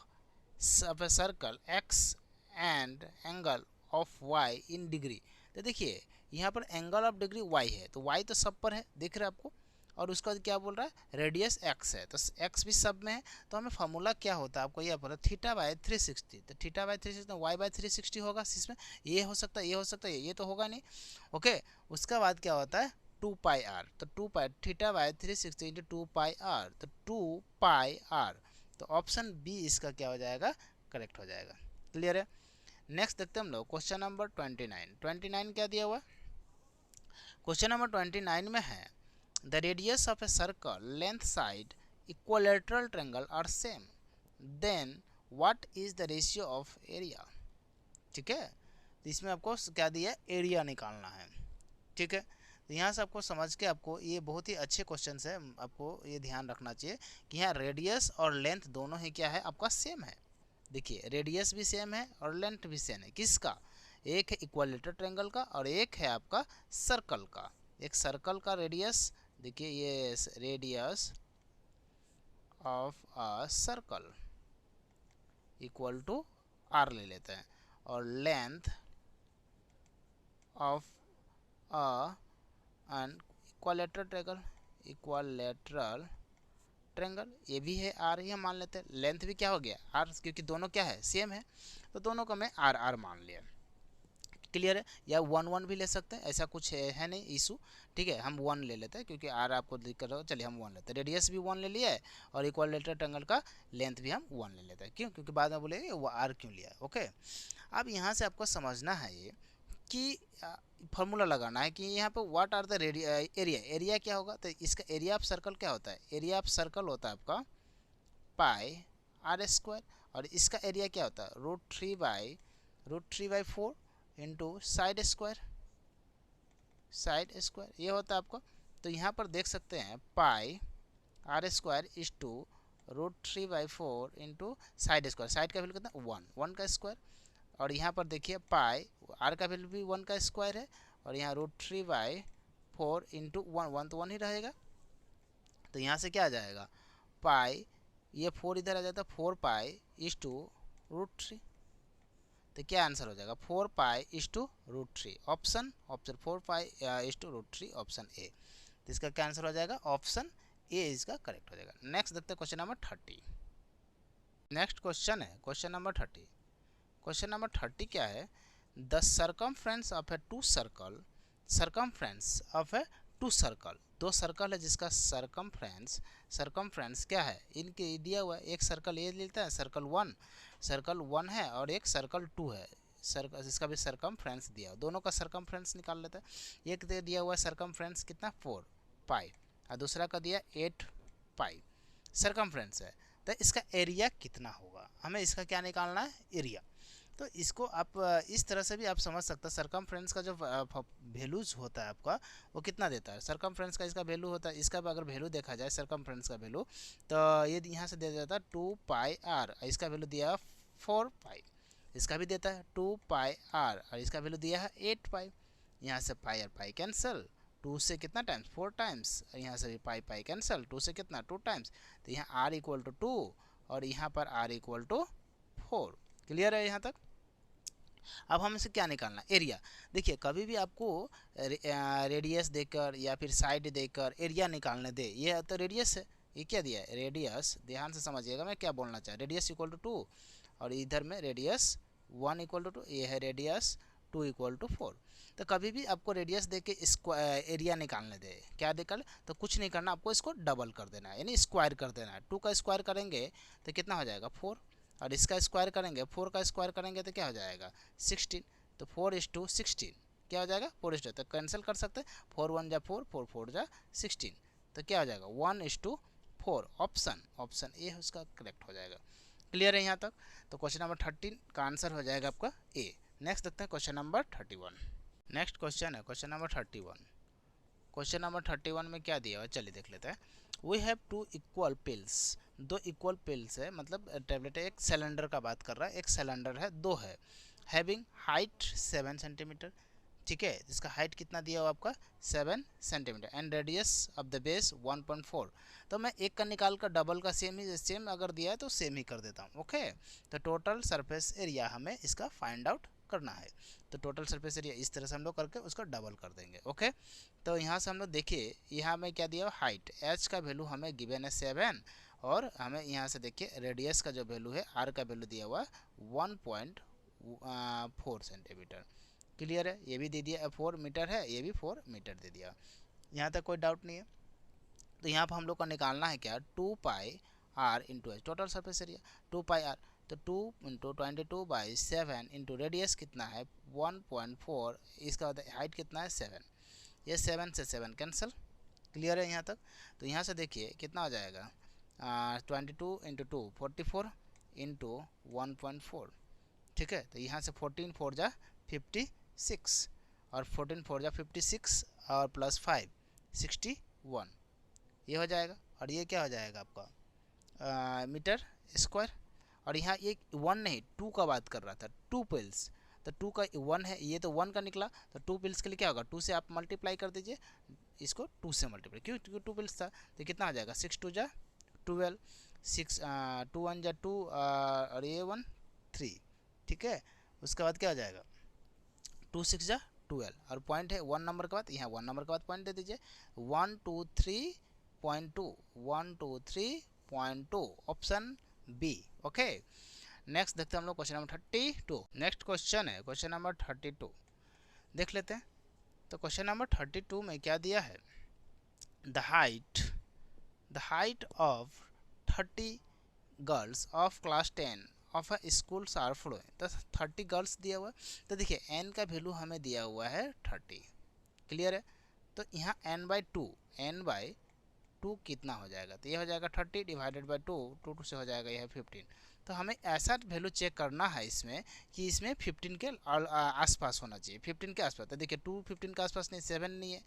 of a circle x and angle of y in degree. तो देखिए यहाँ पर angle of degree y है, तो y तो सब पर है, दिख रहा है आपको, और उसका क्या बोल रहा है रेडियस x है, तो x भी सब में है। तो हमें फार्मूला क्या होता है आपको यह पता, थीटा बाय 360, तो थीटा बाय 360 y बाय 360 होगा। इसमें ये हो सकता है, ये हो सकता है, ये तो होगा नहीं, ओके। उसका बाद क्या होता है 2 पाई आर, तो 2 pi theta by 360 into 2 pi R, तो 2 पाई आर। तो ऑप्शन बी इसका क्या हो जाएगा, करेक्ट हो जाएगा। क्लियर है? नेक्स्ट देखते हैं हम लोग क्वेश्चन नंबर 29 क्या दिया हुआ। क्वेश्चन नंबर 29 में है, the radius of a circle length side equilateral triangle are same, then what is the ratio of area. ठीक है, तो इसमें आपको क्या दिया, एरिया निकालना है। ठीक है, तो यहाँ से आपको समझ के, आपको ये बहुत ही अच्छे क्वेश्चन है, आपको ये ध्यान रखना चाहिए कि यहाँ रेडियस और लेंथ दोनों ही क्या है आपका सेम है। देखिए रेडियस भी सेम है और लेंथ भी सेम है, किसका, एक है इक्विलैटरल ट्रायंगल का और एक है आपका सर्कल का। एक सर्कल का रेडियस, देखिए ये radius of a circle equal to R ले लेते हैं, और length of an equilateral triangle, ये भी है आर ही हम मान लेते हैं। लेंथ भी क्या हो गया आर, क्योंकि दोनों क्या है सेम है, तो दोनों को मैं आर आर मान लिया। क्लियर है? या 1 भी ले सकते हैं, ऐसा कुछ है नहीं इशू। ठीक है, हम 1 ले लेते हैं क्योंकि आर आपको दिक्कत हो, चलिए हम 1 लेते हैं। रेडियस भी 1 ले लिया है और इक्विलैटरल ट्रायंगल का लेंथ भी हम 1 ले लेते हैं। क्यों? क्योंकि बाद में बोलेंगे वो आर क्यों लिया। ओके, अब यहाँ से आपको समझना है ये कि फार्मूला लगाना है कि यहाँ पे what are the area, area क्या होगा, तो इसका एरिया ऑफ सर्कल क्या होता है, एरिया ऑफ सर्कल होता है आपका पाई आर स्क्वायर, और इसका एरिया क्या होता है √3/4 इंटू साइड स्क्वायर, ये होता है आपको। तो यहाँ पर देख सकते हैं pi R square is to √3/4 into side square, side का वैल्यू कितना 1 का स्क्वायर, और यहाँ पर देखिए पाई, आर का वैल्यू भी 1 का स्क्वायर है, और यहाँ √3/4 इंटू 1 तो 1 ही रहेगा। तो यहाँ से क्या आ जाएगा, पाई, ये 4 इधर आ जाता है, 4 पाई/√3। तो क्या आंसर हो जाएगा, 4 पाई/√3। Option 4 पाई/√3 option A. तो इसका क्या आंसर हो जाएगा, ऑप्शन ए इसका करेक्ट हो जाएगा। नेक्स्ट देखते हैं क्वेश्चन नंबर 30। नेक्स्ट क्वेश्चन है क्वेश्चन नंबर 30। क्वेश्चन नंबर 30 क्या है, the circumference of a two circle, circumference of a two circle, दो सर्कल है जिसका सर्कमफ्रेंस क्या है, इनके दिया हुआ है। एक सर्कल ये लेता है, सर्कल 1 है, और एक सर्कल 2 है, सर्कल इसका भी सर्कमफ्रेंस दिया, दोनों का सर्कमफ्रेंस निकाल लेता है। एक दिया हुआ है सर्कमफ्रेंस कितना 4 पाई, और दूसरा का दिया 8 पाई सर्कमफ्रेंस है। तो इसका एरिया कितना होगा, हमें इसका क्या निकालना है, एरिया। तो इसको आप इस तरह से भी आप समझ सकते हैं, सर्कमफ्रेंस का जो वैल्यूज होता है आपका, वो कितना देता है, सर्कमफ्रेंस का इसका वैल्यू होता है, इसका अगर वैल्यू देखा जाए सर्कमफ्रेंस का वैल्यू, तो ये यहाँ से दे देता है 2πr, इसका वैल्यू दिया है 4 पाई, इसका भी देता है 2πr, और इसका वैल्यू दिया है 8 पाई। यहाँ से पाई और पाई कैंसिल, 2 से कितना टाइम्स 4 टाइम्स, यहाँ से भी पाई पाई कैंसिल, 2 से कितना 2 टाइम्स, तो यहाँ r इक्वल टू 2 और यहाँ पर r इक्वल टू 4। क्लियर है यहाँ तक। अब हम इसे क्या निकालना, एरिया। देखिए कभी भी आपको रेडियस देकर या फिर साइड देकर एरिया निकालने दे, ये तो रेडियस है, ये क्या दिया है रेडियस, ध्यान से समझिएगा मैं क्या बोलना चाह, रेडियस इक्वल टू 2 और इधर में रेडियस 1 इक्वल टू 2, ये है रेडियस 2 इक्वल टू 4। तो कभी भी आपको रेडियस दे के एरिया निकालने दे, क्या निकाल, तो कुछ नहीं करना, आपको इसको डबल कर देना है, यानी स्क्वायर कर देना है। 2 का स्क्वायर करेंगे तो कितना हो जाएगा 4, और इसका स्क्वायर करेंगे 4 का स्क्वायर करेंगे तो क्या हो जाएगा 16। तो 4:16 क्या हो जाएगा 4:, तो कैंसिल कर सकते हैं, 4 1 जा 4, 4 4 जा 16, तो क्या हो जाएगा 1:4। ऑप्शन ए उसका करेक्ट हो जाएगा। क्लियर है यहाँ तक। तो क्वेश्चन नंबर 13 का आंसर हो जाएगा आपका ए। नेक्स्ट देखते हैं क्वेश्चन नंबर 31। नेक्स्ट क्वेश्चन है क्वेश्चन नंबर 31। क्वेश्चन नंबर 31 में क्या दिया हुआ, चलिए देख लेते हैं। We have 2 equal pills, 2 equal pills है, मतलब टेबलेट है, एक सिलेंडर का बात कर रहा है, एक सिलेंडर है, 2 है, हैविंग हाइट 7 सेंटीमीटर, ठीक है, इसका हाइट कितना दिया हुआ आपका 7 centimetre, and radius of the base 1.4। तो मैं एक का निकाल कर डबल का सेम अगर दिया है तो सेम ही कर देता हूँ। ओके, तो टोटल सरफेस एरिया हमें इसका फाइंड आउट करना है। तो टोटल सरफेस एरिया इस तरह से हम लोग करके उसको डबल कर देंगे। ओके, तो यहाँ से हम लोग देखिए, यहाँ में क्या दिया हाइट, एच का वैल्यू हमें गिवन है 7, और हमें यहाँ से देखिए रेडियस का जो वैल्यू है आर का वैल्यू दिया हुआ 1.4 सेंटीमीटर। क्लियर है, ये भी दे दिया 4 मीटर है, ये भी 4 मीटर दे दिया, यहाँ तक कोई डाउट नहीं है। तो यहाँ पर हम लोग को निकालना है क्या 2πr into H, total surface area 2πr, तो 2 इंटू 22/7 इंटू रेडियस कितना है 1.4, इसका हाइट कितना है 7, ये 7 से 7 कैंसिल। क्लियर है यहाँ तक। तो यहाँ से देखिए कितना हो जाएगा 22 इंटू 2 44 इंटू 1.4, ठीक है। तो यहाँ से 14 4 जा 56, और 14 4 जा 56 और प्लस 5 61, ये हो जाएगा। और ये क्या हो जाएगा आपका मीटर स्क्वायर। और यहाँ एक 1 नहीं 2 का बात कर रहा था, 2 पिल्स, तो 2 का 1 है, ये तो 1 का निकला, तो 2 पिल्स के लिए क्या होगा 2 से आप मल्टीप्लाई कर दीजिए, इसको 2 से मल्टीप्लाई, क्यों 2 पिल्स था, तो कितना आ जाएगा 6 2 जा 12, 6 2 1 जा 2 और ये 1 3, ठीक है। उसके बाद क्या हो जाएगा 2 6 जा 12, और पॉइंट है 1 नंबर के बाद, यहाँ 1 नंबर के बाद पॉइंट दे दीजिए 123.2, 123.2 ऑप्शन बी। ओके, नेक्स्ट देखते हैं हम लोग क्वेश्चन नंबर 32। नेक्स्ट क्वेश्चन है क्वेश्चन नंबर 32, देख लेते हैं। तो क्वेश्चन नंबर 32 में क्या दिया है, the height of 30 girls of class 10 of a school are flowing. तो 30 गर्ल्स दिया हुआ है, तो देखिए n का वैल्यू हमें दिया हुआ है 30। क्लियर है, तो यहाँ n/2 कितना हो जाएगा, तो ये हो जाएगा 30 डिवाइडेड बाई 2, 2 से हो जाएगा यह 15। तो हमें ऐसा वैल्यू चेक करना है इसमें कि इसमें 15 के आसपास होना चाहिए, 15 के आसपास। तो देखिए 2 15 के आसपास नहीं, 7 नहीं है,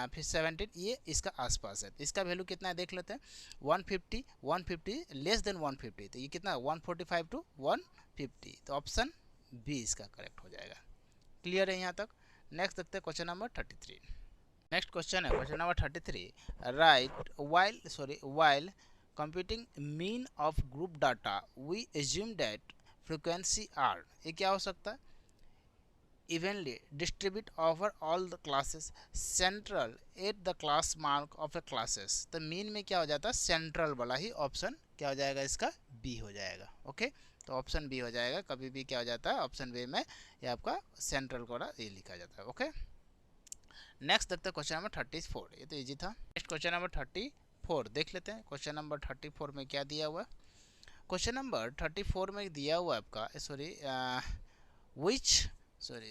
फिर 17, ये इसका आसपास है। तो इसका वैल्यू कितना है देख लेते हैं, 150 लेस देन 150, तो ये कितना 145 टू 150, तो ऑप्शन बी इसका करेक्ट हो जाएगा। क्लियर है यहाँ तक। नेक्स्ट देखते हैं क्वेश्चन नंबर 33। नेक्स्ट क्वेश्चन है question number 33, right while computing mean of group data we assume that frequency r, ये क्या हो सकता है, evenly distribute over all the classes central at the class mark of a classes। तो mean में क्या हो जाता है, सेंट्रल वाला ही ऑप्शन क्या हो जाएगा, इसका बी हो जाएगा। ओके, तो ऑप्शन बी हो जाएगा। कभी भी क्या हो जाता है ऑप्शन बी में ये आपका सेंट्रल वाला ये लिखा जाता है। ओके, नेक्स्ट देखते हैं क्वेश्चन नंबर 34। ये तो इजी था। नेक्स्ट क्वेश्चन नंबर 34 देख लेते हैं। क्वेश्चन नंबर 34 में क्या दिया हुआ है। क्वेश्चन नंबर 34 में दिया हुआ है आपका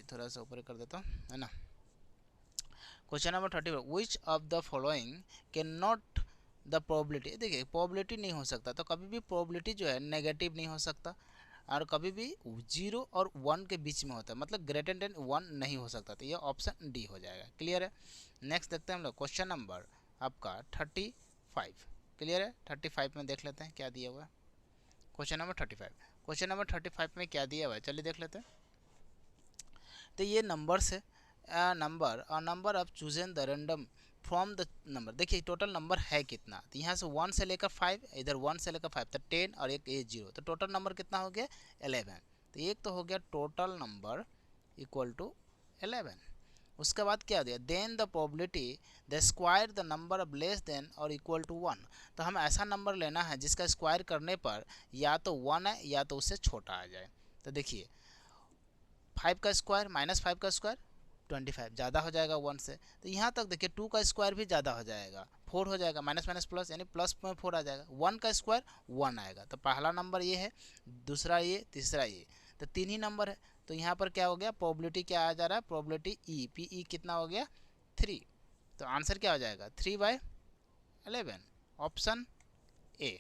थोड़ा सा ऊपर कर देता हूँ, है ना। Question number 34, which of the following can not the probability. देखिए प्रोबेबिलिटी नहीं हो सकता, तो कभी भी प्रोबेबिलिटी जो है नेगेटिव नहीं हो सकता, और कभी भी 0 और 1 के बीच में होता है, मतलब ग्रेटर देन 1 नहीं हो सकता। तो ये ऑप्शन डी हो जाएगा। क्लियर है। नेक्स्ट देखते हैं हम लोग क्वेश्चन नंबर आपका 35। क्लियर है। 35 में देख लेते हैं क्या दिया हुआ है। क्वेश्चन नंबर 35, क्वेश्चन नंबर 35 में क्या दिया हुआ है, चलिए देख लेते हैं। तो ये नंबर्स है, number of chosen the random from the number. देखिए टोटल नंबर है कितना, तो यहाँ से 1 से लेकर 5, इधर 1 से लेकर 5, तो 10 और एक 0, तो टोटल नंबर कितना हो गया 11। तो एक तो हो गया टोटल नंबर इक्वल टू 11। उसके बाद क्या दिया, then the probability the square the number of less than और इक्वल टू 1। तो हमें ऐसा नंबर लेना है जिसका स्क्वायर करने पर या तो 1 है या तो उससे छोटा आ जाए। तो देखिए 5 का स्क्वायर माइनस 5 का स्क्वायर 25, ज़्यादा हो जाएगा 1 से। तो यहाँ तक देखिए 2 का स्क्वायर भी ज़्यादा हो जाएगा, 4 हो जाएगा, माइनस माइनस प्लस यानी प्लस में 4 आ जाएगा। 1 का स्क्वायर 1 आएगा। तो पहला नंबर ये है, दूसरा ये, तीसरा ये, तो 3 ही नंबर है। तो यहाँ पर क्या हो गया, प्रोबेबिलिटी क्या आ जा रहा है, प्रोबेबिलिटी ई पी ई कितना हो गया 3। तो आंसर क्या हो जाएगा 3/11, ऑप्शन ए।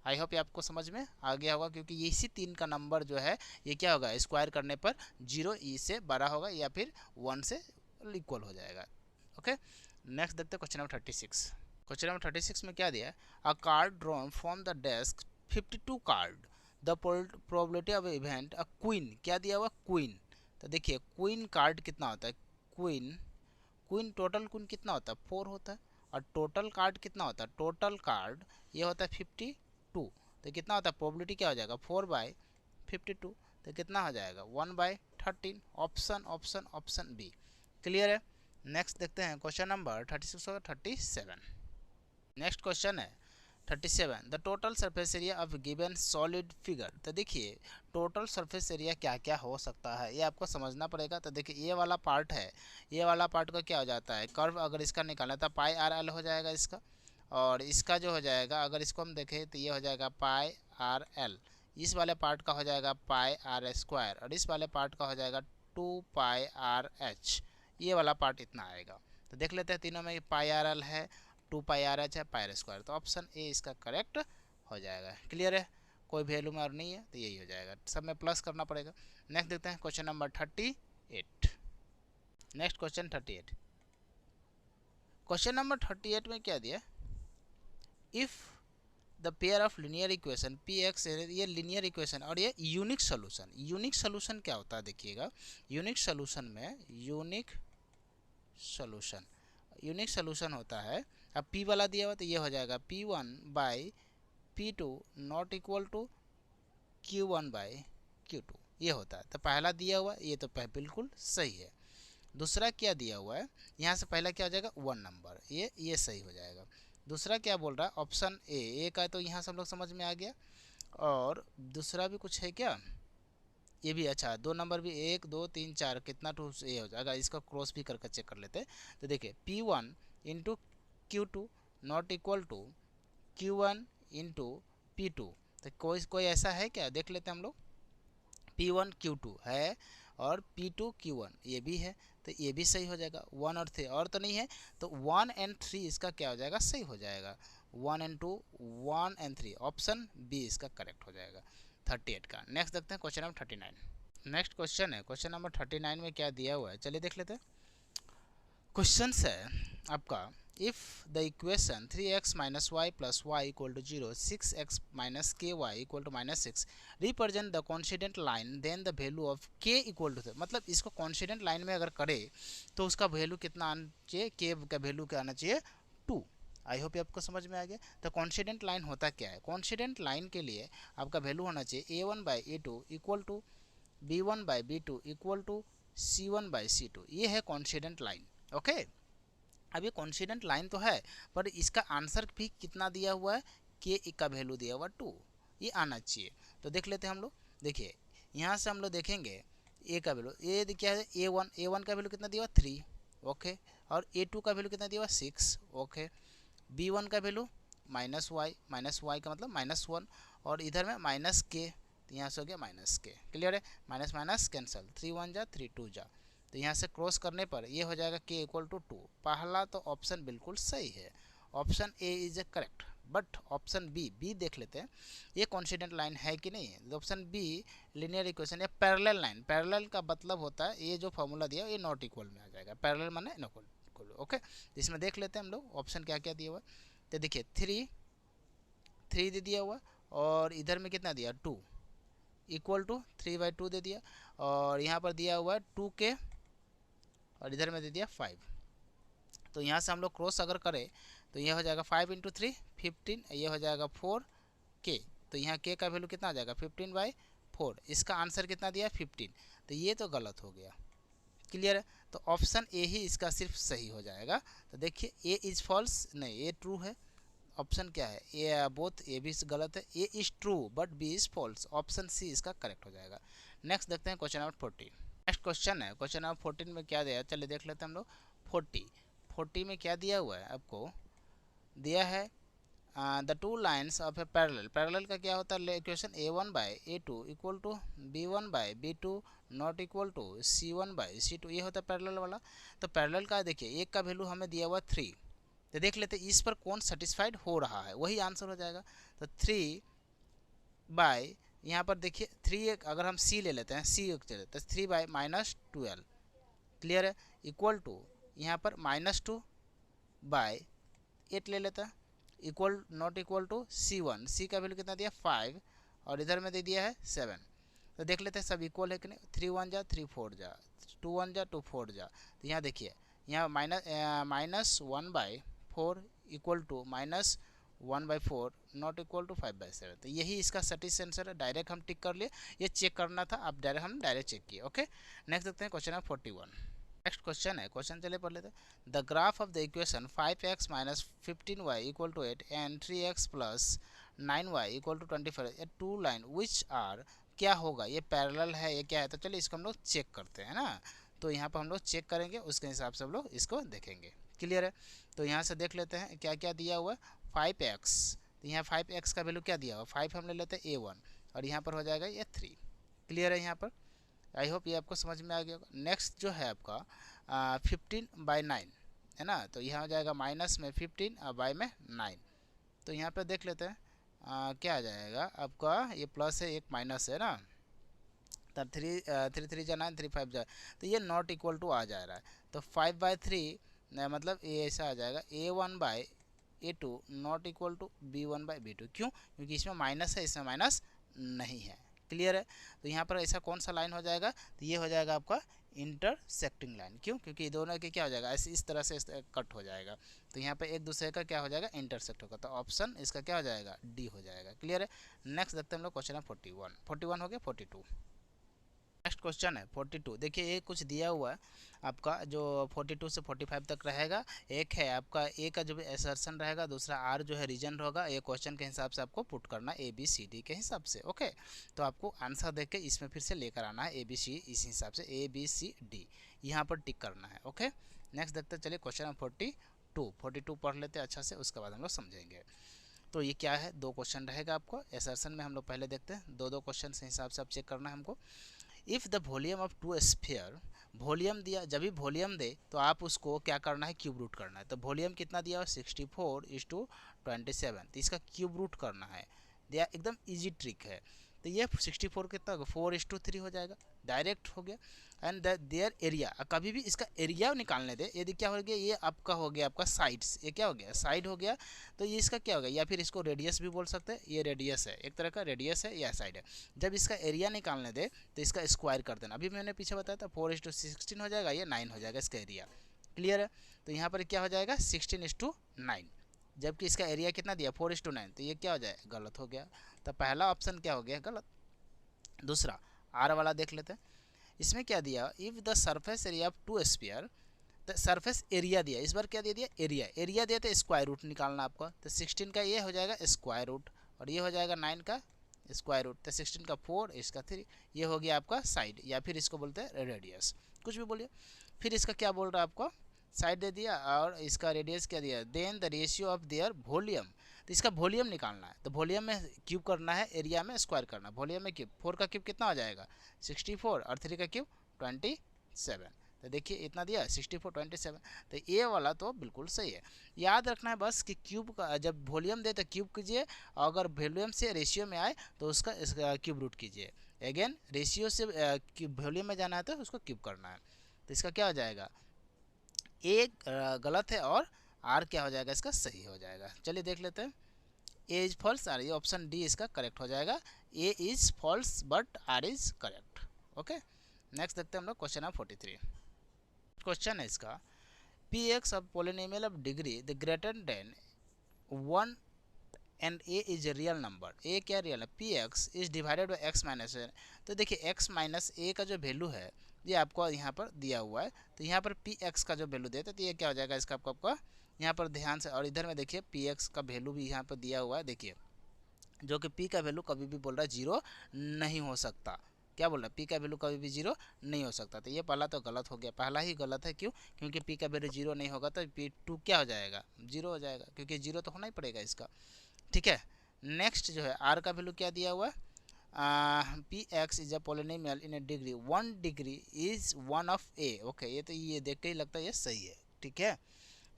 आई होप ये आपको समझ में आ गया होगा, क्योंकि ये इसी 3 का नंबर जो है ये क्या होगा, स्क्वायर करने पर 0 ई से बड़ा होगा या फिर 1 से इक्वल हो जाएगा। ओके, नेक्स्ट देखते हैं क्वेश्चन नंबर 36। क्वेश्चन नंबर 36 में क्या दिया है, अ card drawn from the desk 52 card the probability of event a queen, क्या दिया हुआ क्वीन। तो देखिए क्वीन कार्ड कितना होता है, क्वीन टोटल क्वीन कितना होता है 4 होता है, और टोटल कार्ड कितना होता है, टोटल कार्ड ये होता है 52। तो कितना होता है, प्रोबेबिलिटी क्या हो जाएगा 4/52, तो कितना हो जाएगा 1/13, ऑप्शन बी। क्लियर है। नेक्स्ट देखते हैं क्वेश्चन नंबर 36 और 37। नेक्स्ट क्वेश्चन है 37, the total surface area of given solid figure. तो देखिए टोटल सरफेस एरिया क्या क्या हो सकता है ये आपको समझना पड़ेगा। तो देखिए ये वाला पार्ट है, ये वाला पार्ट का क्या हो जाता है, कर्व अगर इसका निकालना था πr_l हो जाएगा इसका, और इसका जो हो जाएगा अगर इसको हम देखें तो ये हो जाएगा πr_l, इस वाले पार्ट का हो जाएगा πr², और इस वाले पार्ट का हो जाएगा 2πrh, ये वाला पार्ट इतना आएगा। तो देख लेते हैं तीनों में πr_l है, 2πrh है, πr², तो ऑप्शन ए इसका करेक्ट हो जाएगा। क्लियर है, कोई वैल्यू में और नहीं है तो यही हो जाएगा, सब में प्लस करना पड़ेगा। नेक्स्ट देखते हैं question number 38। Next question 38, question number 38 में क्या दिया, if the pair of linear equation P x, ये लीनियर इक्वेशन और ये यूनिक सोल्यूशन। यूनिक सोल्यूशन क्या होता है देखिएगा, यूनिक सोल्यूशन में यूनिक सोल्यूशन होता है, अब p वाला दिया हुआ तो ये हो जाएगा p1/p2 not equal to q1/q2, ये होता है। तो पहला दिया हुआ ये तो बिल्कुल सही है। दूसरा क्या दिया हुआ है, यहाँ से पहला क्या हो जाएगा 1 नंबर, ये सही हो जाएगा। दूसरा क्या बोल रहा है, ऑप्शन ए का, तो यहाँ से हम लोग समझ में आ गया। और दूसरा भी कुछ है क्या, ये भी अच्छा, 2 नंबर भी 1 2 3 4 कितना टू ए हो जाएगा, इसका क्रॉस भी करके चेक कर लेते हैं। तो देखिए p1 into q2 not equal to q1 into p2। तो कोई ऐसा है क्या, देख लेते हैं हम लोग। p1 q2 है और p2 q1 ये भी है, तो ये भी सही हो जाएगा। 1 और 3 और तो नहीं है, तो 1 एंड 3 इसका क्या हो जाएगा, सही हो जाएगा। 1 एंड 2 1 एंड 3, ऑप्शन बी इसका करेक्ट हो जाएगा 38 का। नेक्स्ट देखते हैं क्वेश्चन नंबर 39। नेक्स्ट क्वेश्चन है क्वेश्चन नंबर 39 में क्या दिया हुआ है, चलिए देख लेते हैं। क्वेश्चन है आपका, if the equation 3x minus y plus y equal to 0, 6x minus ky equal to minus 6 represent the coincident line, then the value of k equal to, मतलब इसको coincident line में अगर करे तो उसका वैल्यू कितना आना चाहिए, k का वैल्यू क्या आना चाहिए 2। आई होप आपको समझ में आ गया। तो कॉन्सिडेंट लाइन होता क्या है, कॉन्सिडेंट लाइन के लिए आपका वैल्यू होना चाहिए a1/a2 equal to b1/b2 equal to c1/c2। ये है कॉन्सिडेंट लाइन। ओके, अब ये कॉन्सिडेंट लाइन तो है, पर इसका आंसर भी कितना दिया हुआ है, के का वैल्यू दिया हुआ 2, ये आना चाहिए। तो देख लेते हैं हम लोग। देखिए यहाँ से हम लोग देखेंगे ए का वैल्यू, ए क्या है ए वन का वैल्यू कितना दिया हुआ 3, ओके, और a2 का वैल्यू कितना दिया हुआ 6, ओके, b1 का वैल्यू माइनस वाई का मतलब -1, और इधर में माइनस के, तो यहाँ से हो गया माइनस के। क्लियर है, माइनस माइनस कैंसिल, 3 1 जा 3 2 जा, तो यहाँ से क्रॉस करने पर ये हो जाएगा k इक्वल टू 2। पहला तो ऑप्शन बिल्कुल सही है, option A is a correct. But option B देख लेते हैं, ये कॉन्सिडेंट लाइन है कि नहीं है। ऑप्शन बी लिनियर इक्वेशन या पैरेलल लाइन, पैरेलल का मतलब होता है ये जो फॉर्मूला दिया ये नॉट इक्वल में आ जाएगा, पैरेलल माने नॉट इक्वल। ओके, इसमें देख लेते हैं हम लोग ऑप्शन क्या क्या दिया हुआ। तो देखिए 3 दे दिया हुआ, और इधर में कितना दिया 2 इक्वल टू 3/2 दे दिया, और यहाँ पर दिया हुआ है 2k, और इधर में दे दिया 5। तो यहाँ से हम लोग क्रॉस अगर करें तो यह हो जाएगा 5 × 3 15, ये हो जाएगा 4k। तो यहाँ k का वैल्यू कितना आ जाएगा 15/4। इसका आंसर कितना दिया 15, तो ये तो गलत हो गया। क्लियर है, तो ऑप्शन ए ही इसका सिर्फ सही हो जाएगा। तो देखिए ए इज फॉल्स नहीं, ए ट्रू है। ऑप्शन क्या है, ए बोथ ए भी गलत है, A is true but B is false, option C इसका करेक्ट हो जाएगा। नेक्स्ट देखते हैं क्वेश्चन नंबर 14। नेक्स्ट क्वेश्चन है, क्वेश्चन नंबर 14 में क्या दिया है, चलिए देख लेते हैं हम लोग। 40 में क्या दिया हुआ है, आपको दिया है the two lines of a parallel. Parallel का क्या होता है equation, a1/a2 equal to b1/b2 not equal to c1/c2, ये होता है पैरेलल वाला। तो पैरेलल का देखिए एक का वैल्यू हमें दिया हुआ 3, तो देख लेते इस पर कौन सेटिस्फाइड हो रहा है, वही आंसर हो जाएगा। तो 3 बाय, यहाँ पर देखिए 3 अगर हम c ले लेते हैं, c ले लेते हैं 3/-12। क्लियर है, इक्वल टू यहाँ पर -2/8 ले लेता है, equal not equal to c1, c का वैल्यू कितना दिया 5, और इधर में दे दिया है 7। तो देख लेते हैं सब इक्वल है कि नहीं, 3 1 जा 3 4 जा, 2 1 जा 2 4 जा। तो यहाँ देखिए यहाँ -1/4 equal to -1/4 not equal to 5/7। तो यही इसका सटीक आंसर है, डायरेक्ट हम टिक कर लिए। ये चेक करना था, आप हम डायरेक्ट चेक किए। ओके, नेक्स्ट देखते हैं क्वेश्चन नंबर 41। नेक्स्ट क्वेश्चन है, क्वेश्चन चले पढ़ लेते हैं। The graph of the equation 5x minus 15y equal to 8 and 3x plus 9y equal to 25 ये टू लाइन विच आर, क्या होगा, ये पैरेलल है, ये क्या है। तो चलिए इसको हम लोग चेक करते हैं ना। तो यहाँ पर हम लोग चेक करेंगे, उसके हिसाब से हम लोग इसको देखेंगे। क्लियर है, तो यहाँ से देख लेते हैं क्या क्या दिया हुआ है। 5x, तो यहाँ 5x का वैल्यू क्या दिया हुआ, 5 हम ले लेते हैं a1, और यहाँ पर हो जाएगा ये 3। क्लियर है, यहाँ पर आई होप ये आपको समझ में आ गया होगा। नेक्स्ट जो है आपका 15/9 है ना, तो यहाँ हो जाएगा माइनस में 15 और बाय में 9। तो यहाँ पे देख लेते हैं क्या आ जाएगा आपका, ये प्लस है एक माइनस है ना, तब 3 3 जा 9 3 5 जा, तो ये नॉट इक्वल टू आ जा रहा है। तो 5/3 मतलब ये ऐसा आ जाएगा a1/a2 not equal to b1/b2। क्यों, क्योंकि इसमें माइनस है, इसमें माइनस नहीं है। क्लियर है, तो यहाँ पर ऐसा कौन सा लाइन हो जाएगा, तो ये हो जाएगा आपका इंटरसेक्टिंग लाइन। क्यों, क्योंकि दोनों के क्या हो जाएगा, ऐसे इस तरह से कट हो जाएगा, तो यहाँ पे एक दूसरे का क्या हो जाएगा, इंटरसेक्ट होगा। तो ऑप्शन इसका क्या हो जाएगा, डी हो जाएगा। क्लियर है, नेक्स्ट देखते हैं हम लोग क्वेश्चन है 41 हो गया 42। नेक्स्ट क्वेश्चन है 42। देखिए ये कुछ दिया हुआ है आपका, जो 42 से 45 तक रहेगा। एक है आपका ए का जो भी असर्शन रहेगा, दूसरा आर जो है रीजन होगा। ये क्वेश्चन के हिसाब से आपको पुट करना है ABCD के हिसाब से। ओके, तो आपको आंसर देख के इसमें फिर से लेकर आना है ABC, इस हिसाब से ABCD यहाँ पर टिक करना है। ओके, नेक्स्ट देखते चलिए क्वेश्चन है 42 पढ़ लेते हैं अच्छा से, उसके बाद हम लोग समझेंगे। तो ये क्या है, 2 क्वेश्चन रहेगा आपको असर्शन में। हम लोग पहले देखते हैं, 2 क्वेश्चन के हिसाब से आप चेक करना है हमको। If the volume of two sphere, volume दिया, जब भी वॉल्यूम दे तो आप उसको क्या करना है, क्यूब रूट करना है। तो वॉल्यूम कितना दिया हो 64:27, तो इसका क्यूब रूट करना है, दिया एकदम इजी ट्रिक है। तो ये 64 कितना होगा 4:3 हो जाएगा। डायरेक्ट हो गया। एंड देयर एरिया, कभी भी इसका एरिया निकालने दे, यदि क्या हो गया, ये आपका हो गया आपका साइड्स, ये क्या हो गया साइड हो गया, तो ये इसका क्या हो गया, या फिर इसको रेडियस भी बोल सकते हैं, ये रेडियस है, एक तरह का रेडियस है या साइड है। जब इसका एरिया निकालने दे तो इसका स्क्वायर कर देना, अभी मैंने पीछे बताया था 4:16 हो जाएगा, ये 9 हो जाएगा इसका एरिया। क्लियर है, तो यहाँ पर क्या हो जाएगा 16:9, जबकि इसका एरिया कितना दिया 4:9, तो ये क्या हो जाए गलत हो गया। तो पहला ऑप्शन क्या हो गया गलत। दूसरा आर वाला देख लेते हैं, इसमें क्या दिया, if the surface area of two sphere, the surface area दिया, इस बार क्या दे दिया एरिया, एरिया दिया तो स्क्वायर रूट निकालना आपको, तो 16 का ये हो जाएगा स्क्वायर रूट, और ये हो जाएगा 9 का स्क्वायर रूट, तो 16 का 4, इसका 3, ये हो गया आपका साइड, या फिर इसको बोलते हैं रेडियस, कुछ भी बोलिए। फिर इसका क्या बोल रहा है आपको, साइड दे दिया और इसका रेडियस क्या दिया, then the ratio of their volume, तो इसका वॉल्यूम निकालना है, तो वॉल्यूम में क्यूब करना है, एरिया में स्क्वायर करना, वॉल्यूम में क्यूब, 4 का क्यूब कितना हो जाएगा 64, और 3 का क्यूब 27, तो देखिए इतना दिया 64 27, तो ये वाला तो बिल्कुल सही है। याद रखना है बस कि क्यूब का जब वॉल्यूम दे तो क्यूब कीजिए, और अगर वॉल्यूम से रेशियो में आए तो उसका क्यूब रूट कीजिए। अगेन रेशियो से वॉल्यूम में जाना है तो उसको क्यूब करना है, तो इसका क्या हो जाएगा, ए गलत है और आर क्या हो जाएगा इसका सही हो जाएगा। चलिए देख लेते हैं, ए इज फॉल्स, आर, ये ऑप्शन डी इसका करेक्ट हो जाएगा, A is false but R is correct. Okay, next देखते हैं हम लोग क्वेश्चन नंबर 43। क्वेश्चन है इसका, P X of polynomial of degree the greater than 1 and A is a real number, A क्या रियल है, P X is divided by X minus A, तो देखिए एक्स माइनस ए का जो वैल्यू है ये आपको यहाँ पर दिया हुआ है, तो यहाँ पर पी एक्स का जो वैल्यू देते तो ये क्या हो जाएगा इसका आपका यहाँ पर ध्यान से, और इधर में देखिए पी एक्स का वैल्यू भी यहाँ पर दिया हुआ है, देखिए जो कि पी का वैल्यू कभी भी बोल रहा है जीरो नहीं हो सकता, क्या बोल रहा है पी का वैल्यू कभी भी जीरो नहीं हो सकता, तो ये पहला तो गलत हो गया, पहला ही गलत है, क्यों, क्योंकि पी का वैल्यू जीरो नहीं होगा तो पी टू क्या हो जाएगा जीरो हो जाएगा, क्योंकि जीरो तो होना ही पड़ेगा इसका। ठीक है, नेक्स्ट जो है आर का वैल्यू क्या दिया हुआ है, P X is a polynomial in A degree 1 degree is 1 of A, okay, ये तो ये देख के ही लगता है ये सही है। ठीक है,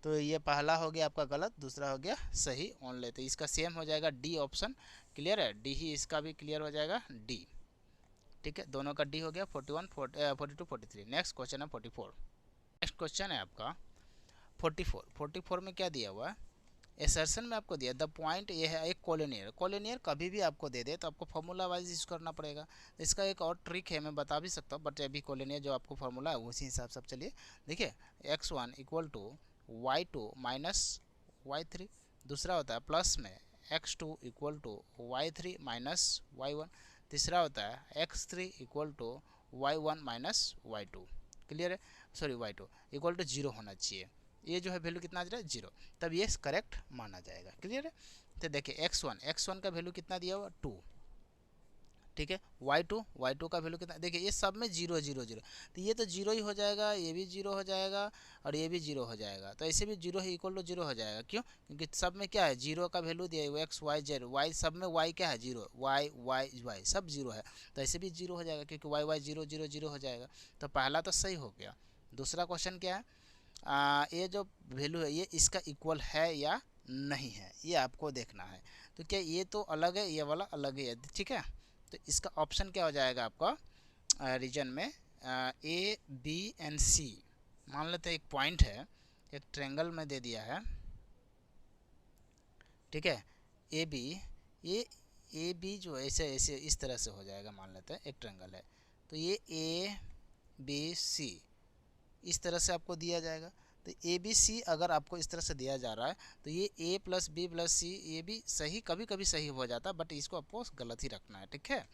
तो ये पहला हो गया आपका गलत, दूसरा हो गया सही ओनली, तो इसका सेम हो जाएगा डी ऑप्शन। क्लियर है, डी ही इसका भी क्लियर हो जाएगा डी। ठीक है, दोनों का डी हो गया 41 42 43। नेक्स्ट क्वेश्चन है 44। नेक्स्ट क्वेश्चन है आपका 44 में क्या दिया हुआ है, एसर्शन में आपको दिया द पॉइंट ये है एक कोलिनियर, कोलिनियर कभी भी आपको दे दे तो आपको फार्मूला वाइज यूज करना पड़ेगा, इसका एक और ट्रिक है मैं बता भी सकता हूँ, बट अभी कोलिनियर जो आपको फार्मूला है उसी हिसाब से चलिए देखिए, x1 equal to y2 minus y3, दूसरा होता है प्लस में x2 equal to y3 minus y1, तीसरा होता है x3 equal to y1 minus y2। Clear है, sorry y2 equal to zero होना चाहिए, ये जो है वैल्यू कितना आ रहा है जीरो, तब ये करेक्ट माना जाएगा। क्लियर है, तो देखिए x1 का वैल्यू कितना दिया हुआ 2, ठीक है, y2 का वैल्यू कितना, देखिए ये सब में जीरो जीरो जीरो, तो ये तो जीरो ही हो जाएगा, ये भी जीरो हो जाएगा और ये भी जीरो हो जाएगा, तो ऐसे भी जीरो ही इक्वल टू जीरो हो जाएगा, क्यों, क्योंकि सब में क्या है जीरो का वैल्यू दिया है एक्स वाई जेड, वाई सब में वाई क्या है जीरो, वाई वाई वाई सब जीरो है, तो ऐसे भी जीरो हो जाएगा क्योंकि Y Y zero zero zero हो जाएगा, तो पहला तो सही हो गया। दूसरा क्वेश्चन क्या है, ये जो वैल्यू है ये इसका इक्वल है या नहीं है, ये आपको देखना है, तो क्या ये तो अलग है ये वाला अलग है, ठीक है, तो इसका ऑप्शन क्या हो जाएगा आपका रीजन में ए बी एंड सी, मान लेते हैं एक पॉइंट है एक ट्रेंगल में दे दिया है, ठीक है, ए बी, ये ए बी जो ऐसे ऐसे इस तरह से हो जाएगा, मान लेते हैं एक ट्रेंगल है, तो ये ए बी सी इस तरह से आपको दिया जाएगा, तो ए बी सी अगर आपको इस तरह से दिया जा रहा है तो ये ए प्लस बी प्लस सी ये भी सही कभी कभी सही हो जाता है, बट इसको आपको गलत ही रखना है। ठीक है,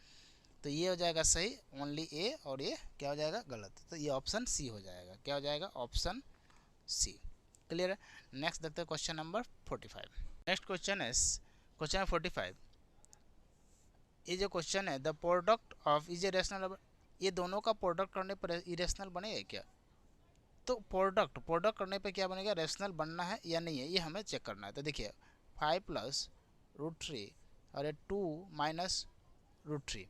तो ये हो जाएगा सही ओनली ए, और ये क्या हो जाएगा गलत, तो ये ऑप्शन सी हो जाएगा, क्या हो जाएगा ऑप्शन सी। क्लियर है, नेक्स्ट देखते हैं क्वेश्चन नंबर 45। नेक्स्ट क्वेश्चन है क्वेश्चन नंबर 45, ये जो क्वेश्चन है the product of is a rational, ये दोनों का प्रोडक्ट करने पर इरेशनल बनेगा क्या, तो प्रोडक्ट करने पे क्या बनेगा रेशनल बनना है या नहीं है ये हमें चेक करना है। तो देखिए 5 प्लस √3 और ये 2 माइनस √3,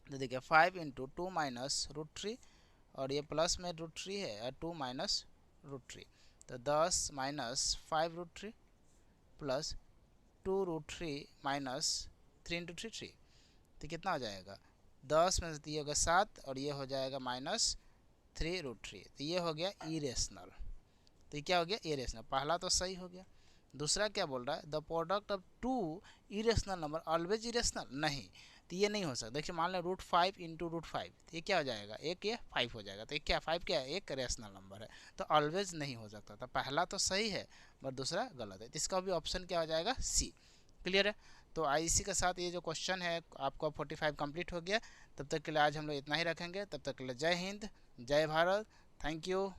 तो देखिए 5 इंटू 2 माइनस √3 और ये प्लस में √3 है और 2 माइनस √3, तो 10 माइनस 5 √3 प्लस 2 √3 माइनस 3 इंटू 3 3, तो कितना हो जाएगा 10 में से ये हो गया 7 और ये हो जाएगा -3√3, तो ये हो गया इरेशनल। तो ये क्या हो गया, इरेशनल। पहला तो सही हो गया। दूसरा क्या बोल रहा है, the product of two irrational number always irrational, नहीं, तो ये नहीं हो सकता। देखिए मान लो √5 इंटू √5, तो ये क्या हो जाएगा, एक ये 5 हो जाएगा, तो ये क्या 5 क्या है, एक रेशनल नंबर है, तो ऑलवेज नहीं हो सकता। तो पहला तो सही है बट दूसरा गलत है, तो इसका भी ऑप्शन क्या हो जाएगा, सी। क्लियर है। तो इसी के साथ ये जो क्वेश्चन है आपका 45 कंप्लीट हो गया। तब तक के लिए आज हम लोग इतना ही रखेंगे। तब तक के लिए जय हिंद, जय भारत, थैंक यू।